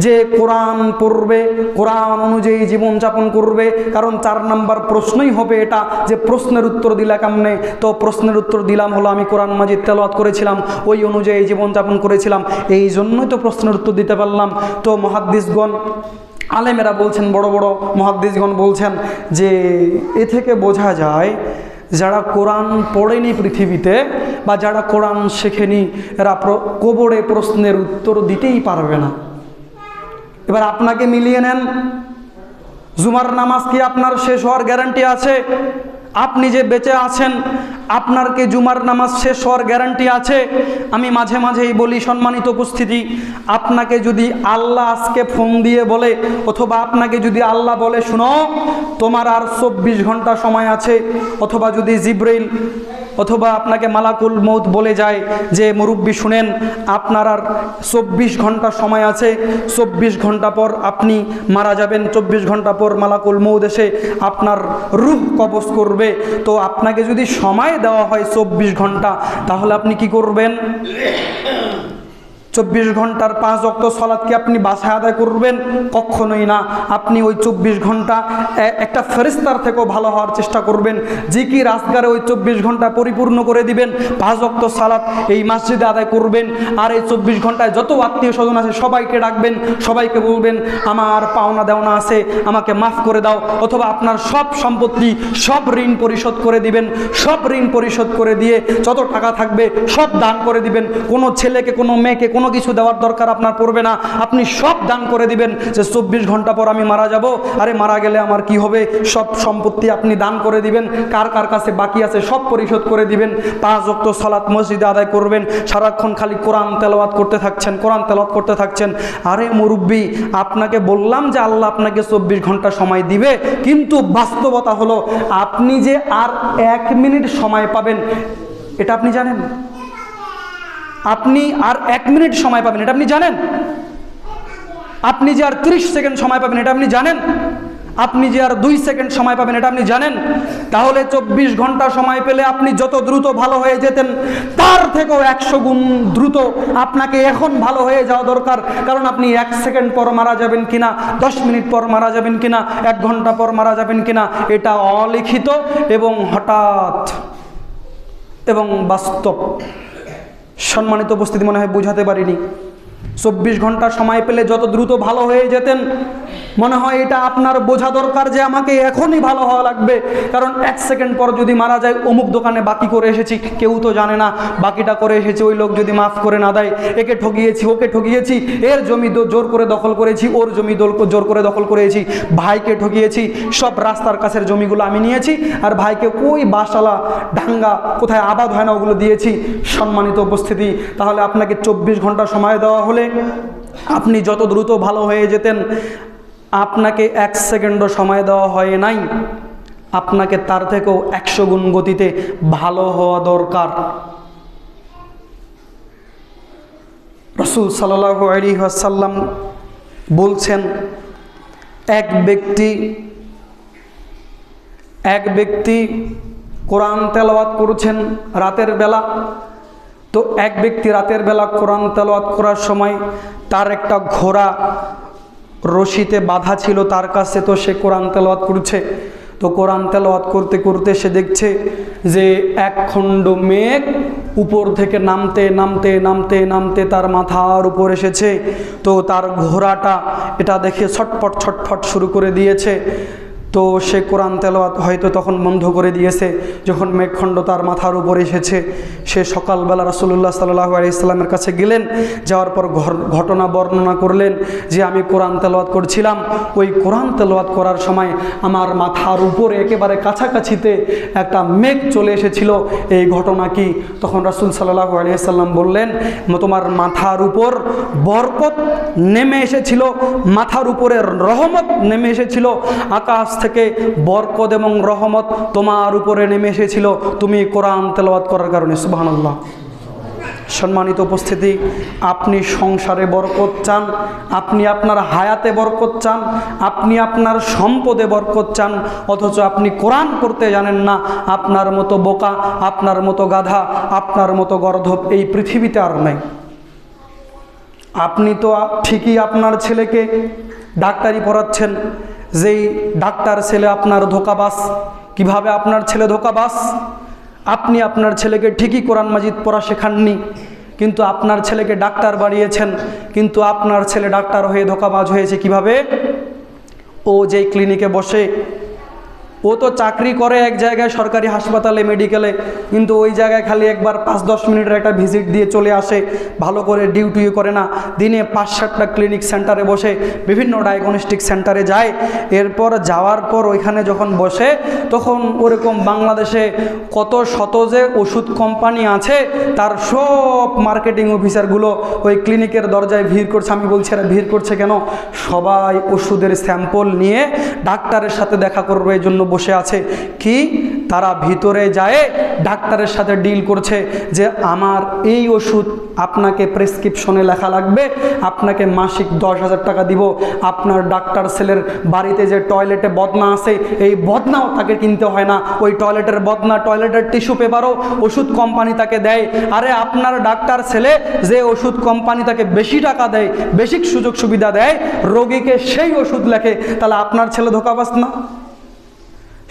যে কোরআন পড়বে, কোরআন অনুযায়ী জীবনযাপন করবে। কারণ 4 নম্বর প্রশ্নই হবে এটা, যে প্রশ্নের উত্তর দিলা কেমনে? তো প্রশ্নের উত্তর দিলাম হলো আমি কোরআন মাজিদ তেলাওয়াত করেছিলাম, ওই অনুযায়ী জীবনযাপন করেছিলাম, এই জন্যই তো প্রশ্নের উত্তর দিতে পারলাম। তো মুহাদ্দিসগণ, আলেমেরা বলছেন, বড় বড় মুহাদ্দিসগণ বলছেন যে এ থেকে বোঝা যায় যারা কোরআন পড়েনি পৃথিবীতে, বা যারা কোরআন শেখেনি, এরা কবরে প্রশ্নের উত্তর দিতেই পারবে না। এবার আপনাকে মিলিয়ে নেন, জুমার নামাজ কি আপনার শেষ হওয়ার গ্যারান্টি আছে? আপনি যে বেঁচে আছেন, আপনার কি জুমার নামাজ শেষ হওয়ার গ্যারান্টি আছে? আমি মাঝে মাঝেই বলি, সম্মানিত উপস্থিতি, আপনাকে যদি আল্লাহ আজকে ফোন দিয়ে বলে, অথবা আপনাকে যদি আল্লাহ বলে শুনো তোমার আর 24 ঘন্টা সময় আছে, অথবা যদি জিব্রাইল অথবা আপনাকে মালাকুল মৌত বলে যায় যে মুরব্বী শুনেন আপনার আর 24 ঘন্টা সময় আছে, 24 ঘন্টা পর আপনি মারা যাবেন, 24 ঘন্টা পর মালাকুল মৌত এসে আপনার রূহ কবজ করবে। তো আপনাকে যদি সময় দেওয়া হয় 24 ঘন্টা, তাহলে আপনি কি করবেন? 24 ঘন্টার 5 ওয়াক্ত সালাত কি আপনি বাসায় আদায় করবেন? কখনোই না। আপনি ওই 24 ঘন্টা একটা ফেরেশতার থেকেও ভালো হওয়ার চেষ্টা করবেন, জিকির আজকারে ওই 24 ঘন্টা পরিপূর্ণ করে দিবেন, 5 ওয়াক্ত সালাত এই মসজিদে আদায় করবেন। আর এই 24 ঘন্টায় যত আত্মীয় স্বজন আছে সবাইকে ডাকবেন, সবাইকে বলবেন আমার পাওনা দেওনা আছে, আমাকে মাফ করে দাও। অথবা আপনার সব সম্পত্তি, সব ঋণ পরিশোধ করে দিবেন, সব ঋণ পরিশোধ করে দিয়ে যত টাকা থাকবে সব দান করে দিবেন। কোনো ছেলেকে, কোনো মেয়েকে কোনো কিছু দেওয়ার দরকার আপনার পড়বে না, আপনি সব দান করে দিবেন। যে 24 ঘন্টা পর আমি মারা যাব, আরে মারা গেলে আমার কি হবে? সব সম্পত্তি আপনি দান করে দিবেন, কার কার কাছে বাকি আছে সব পরিশোধ করে দিবেন, 5 ওয়াক্ত সালাত মসজিদে আদায় করবেন, সারাক্ষণ খালি কোরআন তেলাওয়াত করতে থাকছেন, কোরআন তেলাওয়াত করতে থাকছেন। আরে মুরব্বী, আপনাকে বললাম যে আল্লাহ আপনাকে 24 ঘন্টা সময় দিবে, কিন্তু বাস্তবতা হলো আপনি যে আর 1 মিনিট সময় পাবেন এটা আপনি জানেন? আপনি আর 1 মিনিট সময় পাবেন এটা আপনি জানেন? আপনি যে আর 30 সেকেন্ড সময় পাবেন এটা আপনি জানেন? আপনি যে আর 2 সেকেন্ড সময় পাবেন এটা আপনি জানেন? তাহলে 24 ঘন্টা সময় পেলে আপনি যত দ্রুত ভালো হয়ে যেতেন, তার থেকেও 100 গুণ দ্রুত আপনাকে এখন ভালো হয়ে যাওয়া দরকার। কারণ আপনি 1 সেকেন্ড পর মারা যাবেন কিনা, 10 মিনিট পর মারা যাবেন কিনা, 1 ঘন্টা পর মারা যাবেন কিনা, এটা অলিখিত এবং হঠাৎ এবং বাস্তব। সম্মানিত উপস্থিতি, মনে হয় বুঝাতে পারিনি। 24 ঘন্টা সময় পেলে যত দ্রুত ভালো হয়ে যেতেন, মনে হয় এটা আপনার বোঝা দরকার যে আমাকে এখনই ভালো হওয়া লাগবে। কারণ 1 সেকেন্ড পর যদি মারা যায়, অমুক দোকানে বাকি করে এসেছি, কেউ তো জানে না বাকিটা করে এসেছি, ওই লোক যদি মাফ করে না দেয়, একে ঠকিয়েছি, ওকে ঠকিয়েছি, এর জমি জোর করে দখল করেছি, ওর জমি জোর করে দখল করেছি, ভাইকে ঠকিয়েছি, সব রাস্তার কাছের জমিগুলো আমি নিয়েছি, আর ভাইকে ওই বাসালা ডাঙ্গা কোথায় আবাদ হয় না ওগুলো দিয়েছি। সম্মানিত উপস্থিতি, তাহলে আপনাকে 24 ঘন্টা সময় দেওয়া হলে আপনি যত দ্রুত ভালো হয়ে যেতেন, আপনাকে 1 সেকেন্ডও সময় দেওয়া হয় নাই, আপনাকে তার থেকেও 100 গুণ গতিতে ভালো হওয়া দরকার। রাসূল সাল্লাল্লাহু আলাইহি ওয়াসাল্লাম বলছেন, এক ব্যক্তি এক ব্যক্তি কোরআন তেলাওয়াত করছেন রাতের বেলা। তো এক ব্যক্তি রাতের বেলা কোরআন তেলাওয়াত করার সময় তার একটা ঘোড়া রশিতে বাঁধা ছিল তার কাছে, তো সে কোরআন তেলাওয়াত করছে। তো কোরআন তেলাওয়াত করতে করতে সে দেখছে যে এক খণ্ড মেঘ উপর থেকে নামতে নামতে নামতে নামতে তার মাথার উপর এসেছে। তো তার ঘোড়াটা এটা দেখে ছটফট ছটফট শুরু করে দিয়েছে। তো সে কোরআন তেলাওয়াত হয়তো তখন বন্ধ করে দিয়েছে। যখন মেঘখণ্ড তার মাথার উপর এসেছে, সে সকালবেলা রাসূলুল্লাহ সাল্লাল্লাহু আলাইহি সাল্লামের কাছে গেলেন। যাওয়ার পর ঘটনা বর্ণনা করলেন যে আমি কোরআন তেলাওয়াত করছিলাম, ওই কোরআন তেলাওয়াত করার সময় আমার মাথার উপরে একেবারে কাছাকাছিতে একটা মেঘ চলে এসেছিল, এই ঘটনা কি? তখন রাসূল সাল্লাল্লাহু আলাইহি সাল্লাম বললেন, তোমার মাথার উপর বরকত নেমে এসেছিল, মাথার উপরে রহমত নেমে এসেছিল, আকাশ থেকে বরকত এবং রহমত তোমার উপরে নেমে এসেছিল তুমি কোরআন তেলাওয়াত করার কারণে। সুবহানাল্লাহ। সম্মানিত উপস্থিতি, আপনি সংসারে বরকত চান, আপনি আপনার হায়াতে বরকত চান, আপনি আপনার সম্পদে বরকত চান, অথচ আপনি কোরআন পড়তে জানেন না। আপনার মতো বোকা, আপনার মতো গাধা, আপনার মতো গর্ধব এই পৃথিবীতে আর নাই। আপনি তো ঠিকই আপনার ছেলেকে ডাক্তারি পড়াচ্ছেন, যেই ডাক্তার ছেলে আপনার ধোঁকাবাজ। কিভাবে আপনার ছেলে ধোঁকাবাজ? আপনি আপনার ছেলেকে ঠিকই কোরআন মাজিদ পড়া শেখাননি, কিন্তু আপনার ছেলেকে ডাক্তার বানিয়েছেন, কিন্তু আপনার ছেলে ডাক্তার হয়ে ধোঁকাবাজ হয়েছে কিভাবে? ও যেই ক্লিনিকে বসে, ও তো চাকরি করে এক জায়গায় সরকারি হাসপাতালে, মেডিকেলে, কিন্তু ওই জায়গায় খালি একবার 5-10 মিনিটের একটা ভিজিট দিয়ে চলে আসে, ভালো করে ডিউটিও করে না। দিনে 5-7টা ক্লিনিক সেন্টারে বসে, বিভিন্ন ডায়াগনস্টিক সেন্টারে যায়। এরপর যাওয়ার পর ওইখানে যখন বসে, তখন ওরকম বাংলাদেশে কত শত যে ওষুধ কোম্পানি আছে, তার সব মার্কেটিং অফিসারগুলো ওই ক্লিনিকের দরজায় ভিড় করছে। আমি বলছি এরা ভিড় করছে কেন? সবাই ওষুধের স্যাম্পল নিয়ে ডাক্তারের সাথে দেখা করবে এই জন্য বসে আছে। কি তারা ভিতরে যায় ডাক্তারের সাথে ডিল করছে যে আমার এই ওষুধ আপনাকে প্রেসক্রিপশনে লেখা লাগবে, আপনাকে মাসিক 10,000 টাকা দিব। আপনার ডাক্তার ছেলের বাড়িতে যে টয়লেটে বদনা আছে, এই বদনাও তাকে কিনতে হয় না। ওই টয়লেটের বদনা, টয়লেটের টিস্যু পেপারও ওষুধ কোম্পানি তাকে দেয়। আরে আপনার ডাক্তার ছেলে যে ওষুধ কোম্পানি তাকে বেশি টাকা দেয়, বেশি সুযোগ সুবিধা দেয়, রোগীকে সেই ওষুধ লেখে, তাহলে আপনার ছেলে ধোঁকাবাজ না?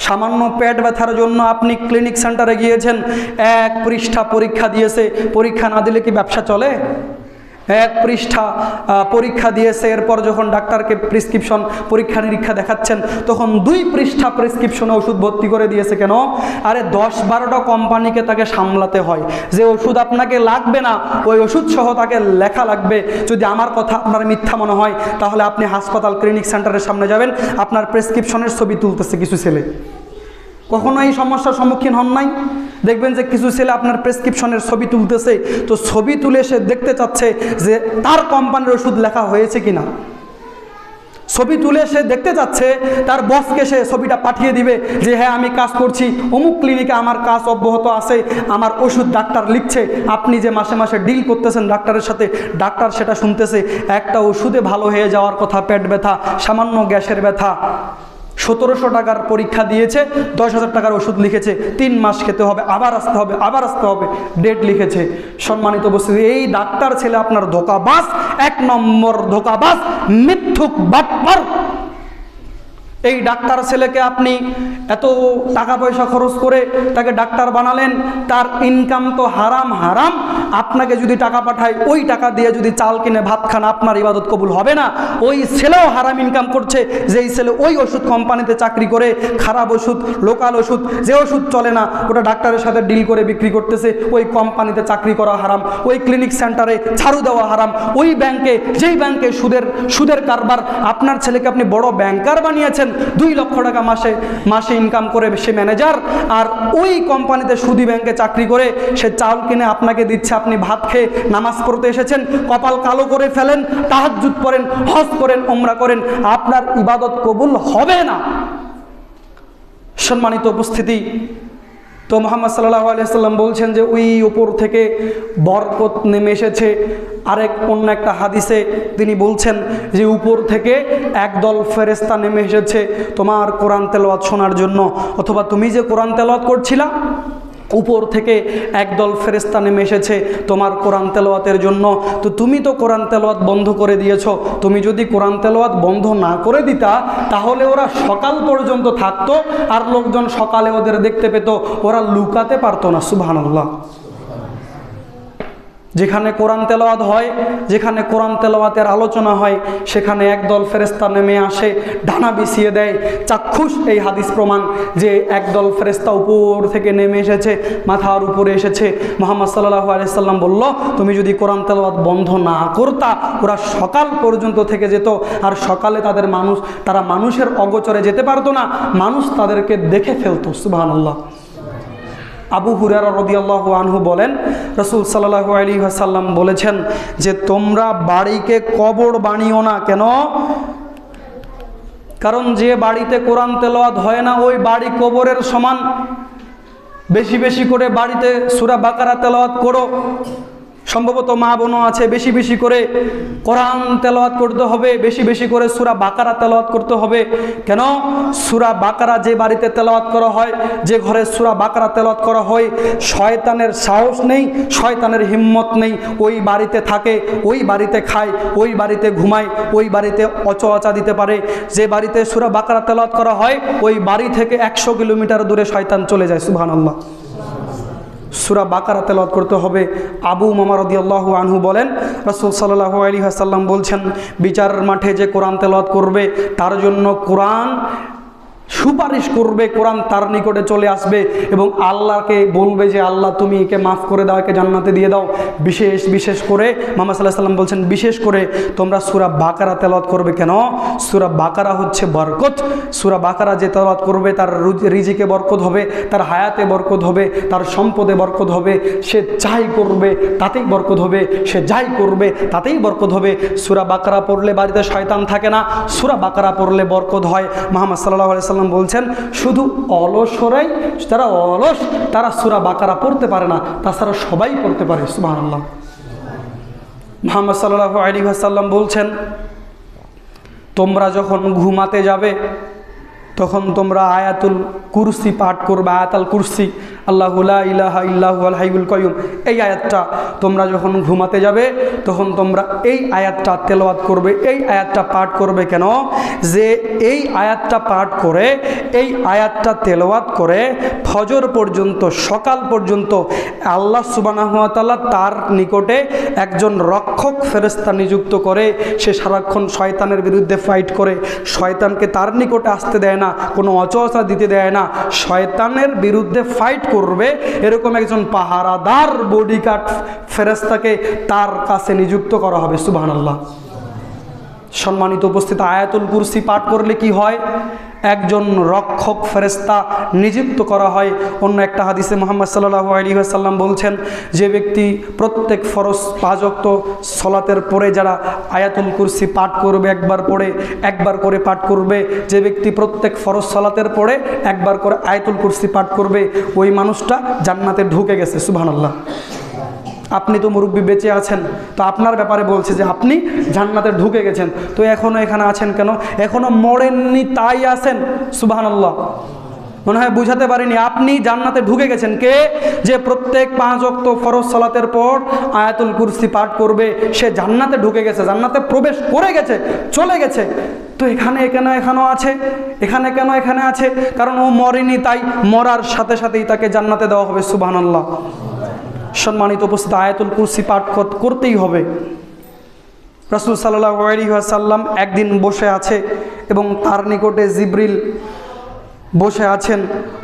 সামান্য পেট ব্যথার জন্য আপনি ক্লিনিক সেন্টারে গিয়েছেন, 1 পৃষ্ঠা পরীক্ষা দিয়েছে, পরীক্ষা না দিলে কি ব্যবসা চলে? 1 পৃষ্ঠা পরীক্ষা দিয়েছে, এরপর যখন ডাক্তারকে প্রেসক্রিপশন পরীক্ষা নিরীক্ষা দেখাচ্ছেন, তখন 2 পৃষ্ঠা প্রেসক্রিপশনে ওষুধ ভর্তি করে দিয়েছে। কেন? আরে 10-12টা কোম্পানিকে তাকে সামলাতে হয়। যে ওষুধ আপনাকে লাগবে না, ওই ওষুধ সহ তাকে লেখা লাগবে। যদি আমার কথা আপনার মিথ্যা মনে হয়, তাহলে আপনি হাসপাতাল ক্লিনিক সেন্টারের সামনে যাবেন, আপনার প্রেসক্রিপশনের ছবি তুলতেছে কিছু ছেলে। কখনো এই সমস্যার সম্মুখীন হন নাই? দেখবেন যে কিছু ছেলে আপনার প্রেসক্রিপশনের ছবি তুলতেছে, তো ছবি তুলে সে দেখতে চাচ্ছে যে তার কোম্পানির ওষুধ লেখা হয়েছে কিনা। ছবি তুলে সে দেখতে যাচ্ছে, তার বসকে সে ছবিটা পাঠিয়ে দিবে যে হ্যাঁ আমি কাজ করছি, অমুক ক্লিনিকে আমার কাজ অব্যাহত আছে, আমার ওষুধ ডাক্তার লিখছে। আপনি যে মাসে মাসে ডিল করতেছেন ডাক্তারের সাথে, ডাক্তার সেটা শুনতেছে। একটা ওষুধে ভালো হয়ে যাওয়ার কথা, পেট ব্যথা, সামান্য গ্যাসের ব্যথা, 1700 টাকার পরীক্ষা দিয়েছে, 10,000 টাকার ওষুধ লিখেছে, 3 মাস খেতে হবে, আবার আসতে হবে, আবার আসতে হবে, ডেট লিখেছে। সম্মানিত উপস্থিতি, এই ডাক্তার ছেলে আপনার ধোঁকাবাজ, 1 নম্বর ধোঁকাবাজ, মিথ্যুক, বাটপার। এই ডাক্তার ছেলেকে আপনি এত টাকা পয়সা খরচ করে তাকে ডাক্তার বানালেন, তার ইনকাম তো হারাম হারাম। আপনাকে যদি টাকা পাঠায়, ওই টাকা দিয়ে যদি চাল কিনে ভাত খান, আপনার ইবাদত কবুল হবে না। ওই ছেলেও হারাম ইনকাম করছে, যেই ছেলে ওই ওষুধ কোম্পানিতে চাকরি করে খারাপ ওষুধ, লোকাল ওষুধ, যে ওষুধ চলে না ওটা ডাক্তারের সাথে ডিল করে বিক্রি করতেছে। ওই কোম্পানিতে চাকরি করা হারাম, ওই ক্লিনিক সেন্টারে ঝাড়ু দেওয়া হারাম, ওই ব্যাংকে, যেই ব্যাংকে সুদের কারবার। আপনার ছেলেকে আপনি বড় ব্যাংকার বানিয়েছেন, 2 লক্ষ টাকা মাসে ইনকাম করে সে ম্যানেজার, আর ওই কোম্পানিতে সুদি ব্যাংকে চাকরি করে সে চাউল কিনে আপনাকে দিচ্ছে। আপনি ভাত খেয়ে নামাজ পড়তে এসেছেন, কপাল কালো করে ফেলেন, তাহাজ্জুদ পড়েন, হজ করেন, উমরা করেন, আপনার ইবাদত কবুল হবে না। সম্মানিত উপস্থিতি, তো মুহাম্মদ সাল্লাল্লাহু আলাইহি সাল্লাম বলছেন যে ওই উপর থেকে বরকত নেমে এসেছে। অন্য একটা হাদিসে তিনি বলছেন যে উপর থেকে একদল ফেরেশতা নেমে এসেছে তোমার কোরআন তেলাওয়াত শোনার জন্য, অথবা তুমি যে কোরআন তেলাওয়াত করছিলা উপর থেকে একদল ফেরেশতা নেমে এসেছে তোমার কোরআন তেলাওয়াতের জন্য। তো তুমি তো কোরআন তেলাওয়াত বন্ধ করে দিয়েছো, তুমি যদি কোরআন তেলাওয়াত বন্ধ না করে দিতা তাহলে ওরা সকাল পর্যন্ত থাকতো, আর লোকজন সকালে ওদের দেখতে পেত, ওরা লুকাতে পারতো না। সুবহানাল্লাহ। যেখানে কোরআন তেলাওয়াত হয়, যেখানে কোরআন তেলাওয়াতের আলোচনা হয়, সেখানে একদল ফেরেশতা নেমে আসে, ডানা বিছিয়ে দেয়। চাক্ষুষ এই হাদিস প্রমাণ যে একদল ফেরেশতা উপর থেকে নেমে এসেছে, মাথার উপরে এসেছে। মুহাম্মদ সাল্লাল্লাহু আলাইহি সাল্লাম বলল, তুমি যদি কোরআন তেলাওয়াত বন্ধ না করতা ওরা সকাল পর্যন্ত থেকে যেত, আর সকালে তারা মানুষের অগোচরে যেতে পারতো না, মানুষ তাদেরকে দেখে ফেলতো। সুবহানাল্লাহ। আবু হুরায়রা রাদিয়াল্লাহু আনহু বলেন, রাসূল সাল্লাল্লাহু আলাইহি ওয়াসাল্লাম বলেছেন যে তোমরা বাড়িকে কবর বানিও না। কেন? কারণ যে বাড়িতে কোরআন তেলাওয়াত হয় না ওই বাড়ি কবরের সমান। বেশি বেশি করে বাড়িতে সূরা বাকারা তেলাওয়াত করো। সম্ভবত মা বোনও আছে, বেশি বেশি করে কোরআন তেলাওয়াত করতে হবে, বেশি বেশি করে সূরা বাকারা তেলাওয়াত করতে হবে। কেন? সূরা বাকারা যে বাড়িতে তেলাওয়াত করা হয়, যে ঘরে সূরা বাকারা তেলাওয়াত করা হয়, শয়তানের সাহস নেই, শয়তানের হিম্মত নেই, ওই বাড়িতে থাকে, ওই বাড়িতে খায়, ওই বাড়িতে ঘুমায়, ওই বাড়িতে অচঅচা দিতে পারে। যে বাড়িতে সূরা বাকারা তেলাওয়াত করা হয় ওই বাড়ি থেকে 100 কিলোমিটার দূরে শয়তান চলে যায়। সুবহানাল্লাহ। সূরা বাকারা তেলাওয়াত করতে হবে। আবু উমামা রাদিয়াল্লাহু আনহু বলেন, রাসূল সাল্লাল্লাহু আলাইহি ওয়াসাল্লাম বলছেন, বিচারের মাঠে যে কোরআন তেলাওয়াত করবে তার জন্য কোরআন সুপারিশ করবে, কোরআন তার নিকটে চলে আসবে এবং আল্লাহকে বলবে যে আল্লাহ তুমি একে মাফ করে দাও, একে জান্নাতে দিয়ে দাও। বিশেষ করে মুহাম্মদ সাল্লাল্লাহু আলাইহি ওয়াসাল্লাম বলছেন বিশেষ করে তোমরা সূরা বাকারা তেলাওয়াত করবে। কেন? সূরা বাকারা হচ্ছে বরকত। সূরা বাকারা যে তেলাওয়াত করবে তার রিজিকে বরকত হবে, তার হায়াতে বরকত হবে, তার সম্পদে বরকত হবে। সে যাই করবে তাতেই বরকত হবে, সে যাই করবে তাতেই বরকত হবে। সূরা বাকারা পড়লে বাড়িতে শয়তান থাকে না, সূরা বাকারা পড়লে বরকত হয়। মুহাম্মদ সাল্লাল্লাহু আলাইহি ওয়াসাল্লাম বলছেন শুধু অলসরাই, যারা অলস তারা সূরা বাকারা পড়তে পারে না, তাছাড়া সবাই পড়তে পারে। সুবহানাল্লাহ। মুহাম্মদ সাল্লাল্লাহু আলাইহি ওয়াসাল্লাম বলছেন তোমরা যখন ঘুমাতে যাবে তখন তোমরা আয়াতুল কুরসি পাঠ করবে। আয়াতুল কুরসি, আল্লাহু লা ইলাহা ইল্লা হুয়াল হাইয়ুল কাইয়ুম, এই আয়াতটা তোমরা যখন ঘুমাতে যাবে তখন তোমরা এই আয়াতটা তেলাওয়াত করবে, এই আয়াতটা পাঠ করবে। কেন? যে এই আয়াতটা পাঠ করে, এই আয়াতটা তেলাওয়াত করে ফজর পর্যন্ত, সকাল পর্যন্ত আল্লাহ সুবহানাহু ওয়া তাআলা তার নিকটে একজন রক্ষক ফেরেশতা নিযুক্ত করে। সে সারাক্ষণ শয়তানের বিরুদ্ধে ফাইট করে, শয়তানকে তার নিকটে আসতে দেয় না, কোনো অচেতনা দিতে দেয় না, শয়তানের বিরুদ্ধে ফাইট করবে এরকম একজন পাহারাদার বডিগার্ড ফেরেশতাকে তার কাছে নিযুক্ত করা হবে। সুবহানাল্লাহ। সম্মানিত উপস্থিত, আয়াতুল কুরসি পাঠ করলে কি হয়? একজন রক্ষক ফেরেশতা নিযুক্ত করা হয়। অন্য একটা হাদিসে মুহাম্মদ সাল্লাল্লাহু আলাইহি ওয়াসাল্লাম বলছেন যে ব্যক্তি প্রত্যেক ফরজ 5 ওয়াক্ত সালাতের পরে যারা আয়াতুল কুরসি পাঠ করবে, একবার করে পাঠ করবে, যে ব্যক্তি প্রত্যেক ফরজ সালাতের পরে একবার করে আয়াতুল কুরসি পাঠ করবে ওই মানুষটা জান্নাতে ঢুকে গেছে। সুবহানাল্লাহ। আপনি তো মুরব্বী বেঁচে আছেন, তো আপনার ব্যাপারে বলছে যে আপনি জান্নাতে ঢুকে গেছেন, তো এখনও এখানে আছেন কেন? এখনও মরেননি তাই আছেন। সুবহানাল্লাহ। মনে হয় বুঝাতে পারিনি। আপনি জান্নাতে ঢুকে গেছেন। কে? যে প্রত্যেক 5 ওয়াক্ত ফরজ সালাতের পর আয়াতুল কুরসি পাঠ করবে সে জান্নাতে ঢুকে গেছে, জান্নাতে প্রবেশ করে গেছে, চলে গেছে। তো এখানেও আছে, এখানে আছে কারণ ও মরেনি, তাই মরার সাথে সাথেই তাকে জান্নাতে দেওয়া হবে। সুবহানাল্লাহ। সম্মানিত উপস্থিত, আয়াতুল কুরসি পাঠ করতেই হবে। রাসূল সাল্লাল্লাহু আলাইহি ওয়াসাল্লাম একদিন বসে আছে এবং তার নিকটে জিবরিল বসে আছেন।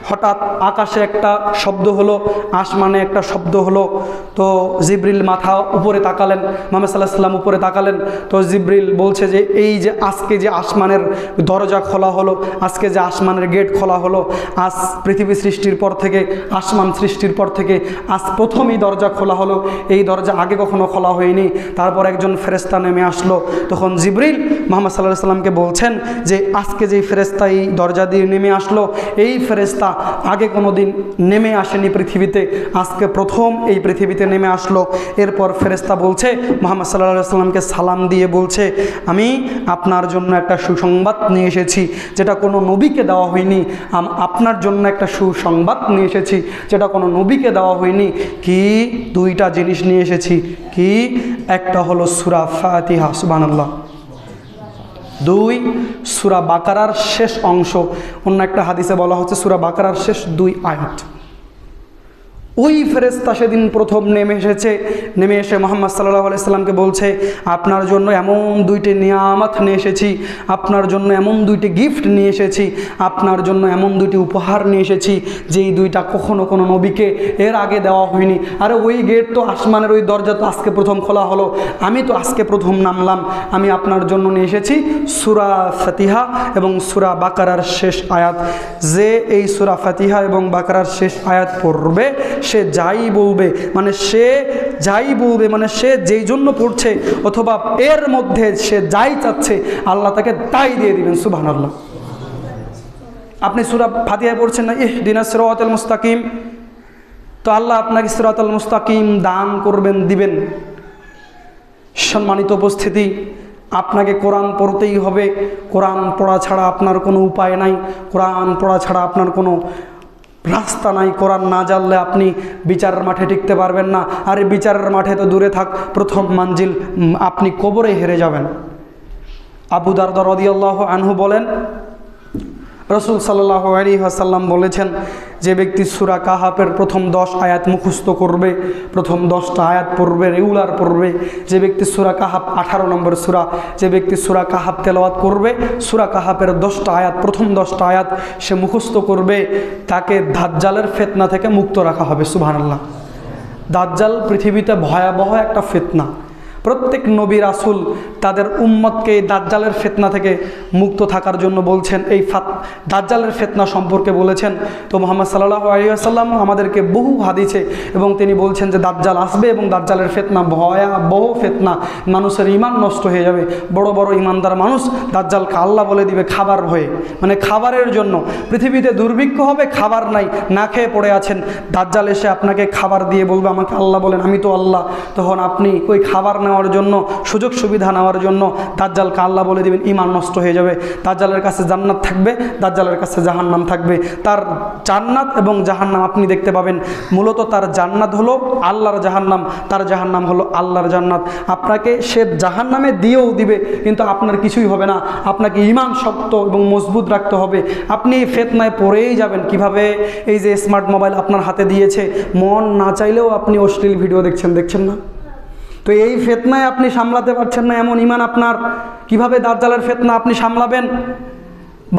হঠাৎ আকাশে একটা শব্দ হলো, আসমানে একটা শব্দ হলো। তো জিবরিল মাথা উপরে তাকালেন, মুহাম্মদ সাল্লাল্লাহু আলাইহি ওয়াসাল্লাম উপরে তাকালেন। তো জিবরিল বলছে যে এই যে আজকে যে আসমানের দরজা খোলা হলো, আজকে যে আসমানের গেট খোলা হলো, আজ পৃথিবী সৃষ্টির পর থেকে, আসমান সৃষ্টির পর থেকে আজ প্রথমই দরজা খোলা হলো। এই দরজা আগে কখনো খোলা হয়নি। তারপর একজন ফেরেশতা নেমে আসলো। তখন জিবরিল মুহাম্মদ সাল্লাল্লাহু আলাইহি সাল্লামকে বলছেন যে আজকে যেই ফেরেশতা এই দরজা দিয়ে নেমে আসলো, এই ফেরেশতা আগে কোনো দিন নেমে আসেনি পৃথিবীতে, আজকে প্রথম এই পৃথিবীতে নেমে আসলো। এরপর ফেরেশতা বলছে, মুহাম্মদ সাল্লাল্লাহু আলাইহি সাল্লামকে সালাম দিয়ে বলছে, আমি আপনার জন্য একটা সুসংবাদ নিয়ে এসেছি যেটা কোনো নবীকে দেওয়া হয়নি। আপনার জন্য একটা সুসংবাদ নিয়ে এসেছি যেটা কোনো নবীকে দেওয়া হয়নি। কি? দুইটা জিনিস নিয়ে এসেছি। কি? একটা হলো সূরা ফাতিহা, সুবহানাল্লাহ। 2 সূরা বাকারার শেষ অংশ। অন্য একটা হাদিসে বলা হচ্ছে সূরা বাকারার শেষ 2 আয়াত। ওই ফেরেশতা সেদিন প্রথম নেমে এসেছে, নেমে এসে মুহাম্মদ সাল্লাল্লাহু আলাইহি সাল্লামকে বলছে, আপনার জন্য এমন 2টি নিয়ামত নিয়ে এসেছি, আপনার জন্য এমন 2টি গিফট নিয়ে এসেছি, আপনার জন্য এমন 2টি উপহার নিয়ে এসেছি যেই 2টা কখনো কোনো নবীকে এর আগে দেওয়া হয়নি। আরে ওই গেট তো আসমানের ওই দরজা তো আজকে প্রথম খোলা হলো, আমি তো আজকে প্রথম নামলাম। আমি আপনার জন্য নিয়ে এসেছি সূরা ফাতিহা এবং সূরা বাকারার শেষ আয়াত। যে এই সূরা ফাতিহা এবং বাকারার শেষ আয়াত পড়বে, সে যাই বলবে মানে সে যেই জন্য পড়ছে অথবা এর মধ্যে সে যাই চাচ্ছে আল্লাহ তাকে তাই দিয়ে দিবেন, সুবহানাল্লাহ। আপনি সূরা ফাতিহা পড়ছেন না, ইহদিনাস সিরাতাল মুস্তাকিম, তো আল্লাহ আপনাকে সিরাতাল মুস্তাকিম দান করবেন, দিবেন। সম্মানিত উপস্থিতি, আপনাকে কোরআন পড়তেই হবে। কোরআন পড়া ছাড়া আপনার কোনো উপায় নাই, কোরআন পড়া ছাড়া আপনার কোনো রাস্তা নাই। কোরআন না জানলে আপনি বিচারের মাঠে টিকতে পারবেন না। আর এই বিচারের মাঠে তো দূরে থাক, প্রথম মঞ্জিল আপনি কবরে হেরে যাবেন। আবু দারদা রাদিয়াল্লাহু আনহু বলেন, রাসূল সাল্লাল্লাহু আলাইহি ওয়াসাল্লাম বলেছেন, যে ব্যক্তি সূরা কাহাফের প্রথম 10 আয়াত মুখস্থ করবে, প্রথম 10টা আয়াত পড়বে, রেগুলার পড়বে, যে ব্যক্তি সূরা কাহাফ 18 নম্বর সূরা, যে ব্যক্তি সূরা কাহাফ তেলাওয়াত করবে, সূরা কাহাফের 10টা আয়াত, প্রথম 10টা আয়াত সে মুখস্থ করবে, তাকে দাজ্জালের ফিতনা থেকে মুক্ত রাখা হবে, সুবহানাল্লাহ। দাজ্জাল পৃথিবীতে ভয়াবহ একটা ফিতনা। প্রত্যেক নবী রাসূল তাদের উম্মতকে দাজ্জালের ফিতনা থেকে মুক্ত থাকার জন্য বলছেন, এই দাজ্জালের ফিতনা সম্পর্কে বলেছেন। তো মুহাম্মদ সাল্লাল্লাহু আলাইহি ওয়াসাল্লাম আমাদেরকে বহু হাদিসে এবং তিনি বলছেন যে দাজ্জাল আসবে এবং দাজ্জালের ফিতনা ভয়াবহ ফিতনা, মানুষের ঈমান নষ্ট হয়ে যাবে। বড় বড় ঈমানদার মানুষ দাজ্জালকে আল্লাহ বলে দিবে খাবার হয়ে, মানে খাবারের জন্য। পৃথিবীতে দুর্ভিক্ষ হবে, খাবার নাই, না খেয়ে পড়ে আছেন, দাজ্জাল এসে আপনাকে খাবার দিয়ে বলবে আমাকে আল্লাহ বলেন, আমি তো আল্লাহ। তখন আপনি ওই খাবার নেওয়ার জন্য, সুযোগ সুবিধা নেওয়ার জন্য দাজ্জালকে আল্লাহ বলে দিবেন, ঈমান নষ্ট হয়ে যাবে। দাজ্জালের কাছে জান্নাত থাকবে, দাজ্জালের কাছে জাহান্নাম থাকবে। তার জান্নাত এবং জাহান্নাম আপনি দেখতে পাবেন। মূলত তার জান্নাত হলো আল্লাহর জাহান্নাম, তার জাহান্নাম হলো আল্লাহর জান্নাত। আপনাকে সে জাহান্নামে দিয়েও দিবে, কিন্তু আপনার কিছুই হবে না। আপনাকে ঈমান শক্ত এবং মজবুত রাখতে হবে। আপনি ফিতনায় পড়েই যাবেন। কিভাবে? এই যে স্মার্ট মোবাইল আপনার হাতে দিয়েছে, মন না চাইলেও আপনি অশ্লীল ভিডিও দেখছেন না? তো এই ফিতনায় আপনি সামলাতে পারছেন না, এমন ঈমান আপনার, কিভাবে দাজ্জালের ফিতনা আপনি সামলাবেন?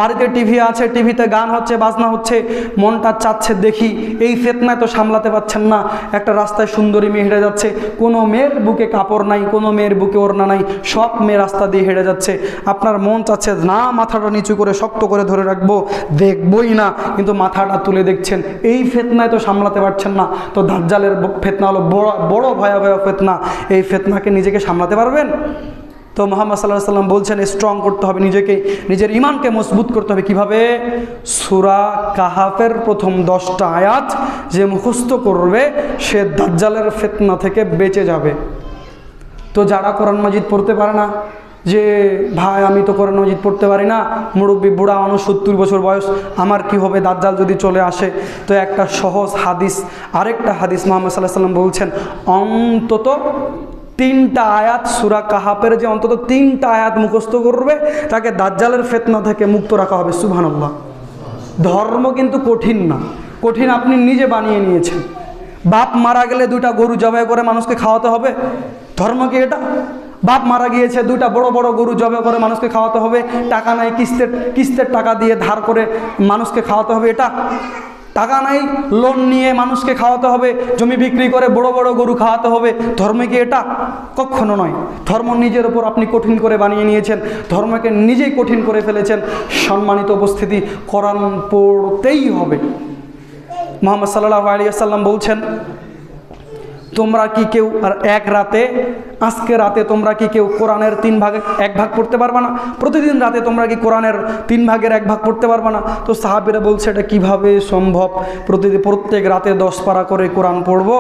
বাড়িতে টিভি আছে, টিভিতে গান হচ্ছে, বাজনা হচ্ছে, মনটা চাচ্ছে দেখি, এই ফিতনায় তো সামলাতে পারছেন না। একটা রাস্তায় সুন্দরী মেয়ে হেঁটে যাচ্ছে, কোনো মেয়ের বুকে কাপড় নাই, কোনো মেয়ের বুকে ওড়না নাই, সব মেয়ে রাস্তা দিয়ে হেঁটে যাচ্ছে। আপনার মন চাচ্ছে না মাথাটা নিচু করে শক্ত করে ধরে রাখবো, দেখবই না, কিন্তু মাথাটা তুলে দেখছেন। এই ফিতনায় তো সামলাতে পারছেন না। তো দাজ্জালের ফিতনা হলো বড় ভয়াবহ ফিতনা। এই ফিতনাকে নিজেকে সামলাতে পারবেন? তো মুহাম্মদ সাল্লাল্লাহু আলাইহি ওয়াসাল্লাম বলছেন স্ট্রং করতে হবে নিজেকে, নিজের ঈমানকে মজবুত করতে হবে। কিভাবে? সূরা কাহাফের প্রথম 10টা আয়াত যে মুখস্থ করবে সে দাজ্জালের ফিতনা থেকে বেঁচে যাবে। তো যারা কোরআন মাজিদ পড়তে পারে না, যে ভাই আমি তো কোরআন মাজিদ পড়তে পারি না, মুরব্বী বুড়া মানুষ, 70 বছর বয়স, আমার কি হবে দাজ্জাল যদি চলে আসে? তো একটা সহজ হাদিস, আরেকটা হাদিস মুহাম্মদ সাল্লাল্লাহু আলাইহি ওয়াসাল্লাম বলছেন, অন্তত 3টা আয়াত সূরা কাহাফের যে অন্তত 3টা আয়াত মুখস্থ করবে তাকে দাজ্জালের ফিতনা থেকে মুক্ত রাখা হবে, সুবহানাল্লাহ। ধর্ম কিন্তু কঠিন না, কঠিন আপনি নিজে বানিয়ে নিয়েছেন। বাপ মারা গেলে 2টা গরু জবাই করে মানুষকে খাওয়াতে হবে, ধর্ম কি এটা? বাপ মারা গিয়েছে, 2টা বড় বড় গরু জবাই করে মানুষকে খাওয়াতে হবে, টাকা নাই, কিস্তের টাকা দিয়ে ধার করে মানুষকে খাওয়াতে হবে, এটা? টাকা নাই, লোন নিয়ে মানুষকে খাওয়াতে হবে, জমি বিক্রি করে বড় বড় গরু খাওয়াতে হবে, ধর্মে কি এটা? কখনো নয়। ধর্ম নিজের ওপর আপনি কঠিন করে বানিয়ে নিয়েছেন, ধর্মকে নিজেই কঠিন করে ফেলেছেন। সম্মানিত উপস্থিতি, কোরআন পড়তেই হবে। মুহাম্মদ সাল্লাল্লাহু আলাইহি ওয়াসাল্লাম বলছেন, তোমরা কি কেউ আর এক রাতে, আজকে রাতে তোমরা কি কেউ কোরআনের 3 ভাগের 1 ভাগ পড়তে পারবে না? প্রতিদিন রাতে তোমরা কি কোরআনের 3 ভাগের 1 ভাগ পড়তে পারবে না? তো সাহাবীরা বলছে এটা কিভাবে সম্ভব? প্রত্যেক রাতে 10 পারা করে কোরআন পড়বো,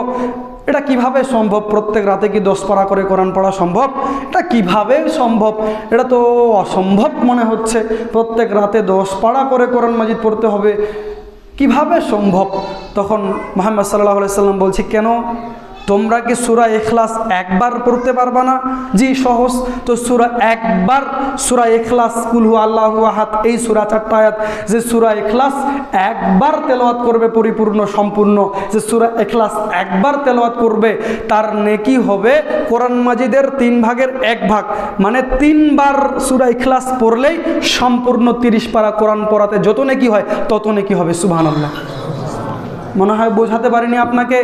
এটা কিভাবে সম্ভব? প্রত্যেক রাতে কি 10 পারা করে কোরআন পড়া সম্ভব? এটা কিভাবে সম্ভব? এটা তো অসম্ভব মনে হচ্ছে। প্রত্যেক রাতে 10 পারা করে কোরআন মাজিদ পড়তে হবে, কিভাবে সম্ভব? তখন মুহাম্মদ সাল্লাল্লাহু আলাইহি সাল্লাম বলছে, কেন তোমরা কি সূরা ইখলাস একবার পড়তে পারবা না? জি সহজ। তো সূরা ইখলাস কুল হু আল্লাহু আহাদ, এই সূরা 4টা আয়াত, যে সূরা ইখলাস একবার তেলাওয়াত করবে পরিপূর্ণ সম্পূর্ণ, যে সূরা ইখলাস একবার তেলাওয়াত করবে তার নেকি হবে কোরআন মাজিদের 3 ভাগের 1 ভাগ, মানে 3 বার সূরা ইখলাস পড়লেই সম্পূর্ণ 30 পারা কোরআন পড়াতে যত নেকি হয় তত নেকি হবে। সুবহানাল্লাহ। মনে হয় বোঝাতে পারিনি আপনাকে।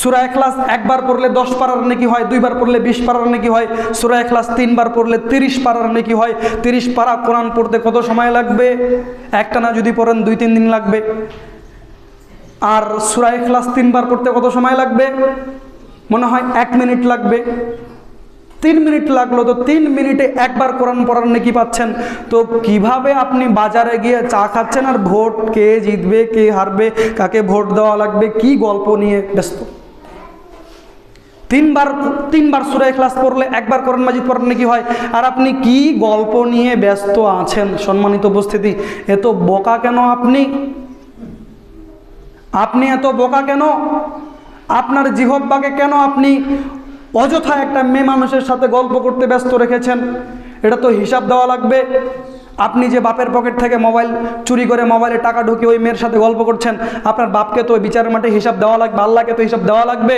সূরা ইখলাস একবার পড়লে 10 পারার নেকি হয়, 2 বার পড়লে 20 পারার নেকি হয়, সূরা ইখলাস 3 বার পড়লে 30 পারার নেকি হয়। 30 পারা কোরআন পড়তে কত সময় লাগবে? একটা না যদি পড়েন 2-3 দিন লাগবে। আর সূরা ইখলাস 3 বার পড়তে কত সময় লাগবে? মনে হয় 1 মিনিট লাগবে। 3 মিনিট লাগলো, তো 3 মিনিটে একবার কোরআন পড়ার নেকি পাচ্ছেন। তো কিভাবে আপনি বাজারে গিয়ে চা খাচ্ছেন আর ভোট কে জিতবে, কে হারবে, কাকে ভোট দেওয়া লাগবে, কি গল্প নিয়ে ব্যস্ত? 3 বার সূরা ইখলাস পড়লে একবার কোরআন মাজিদ পড়ার নেকি হয়, আর আপনি কি গল্প নিয়ে ব্যস্ত আছেন? সম্মানিত উপস্থিতি, এত বোকা কেন আপনি? এত বোকা কেন? আপনার জিহ্বাকে কেন আপনি অযথা একটা মেয়ে মানুষের সাথে গল্প করতে ব্যস্ত রেখেছেন? এটা তো হিসাব দেওয়া লাগবে। আপনি যে বাপের পকেট থেকে মোবাইল চুরি করে মোবাইলে টাকা ঢুকিয়ে ওই মেয়ের সাথে গল্প করছেন, আপনার বাপকে তো বিচারের মাঠে হিসাব দেওয়া লাগবে, আল্লাহকে তো হিসাব দেওয়া লাগবে।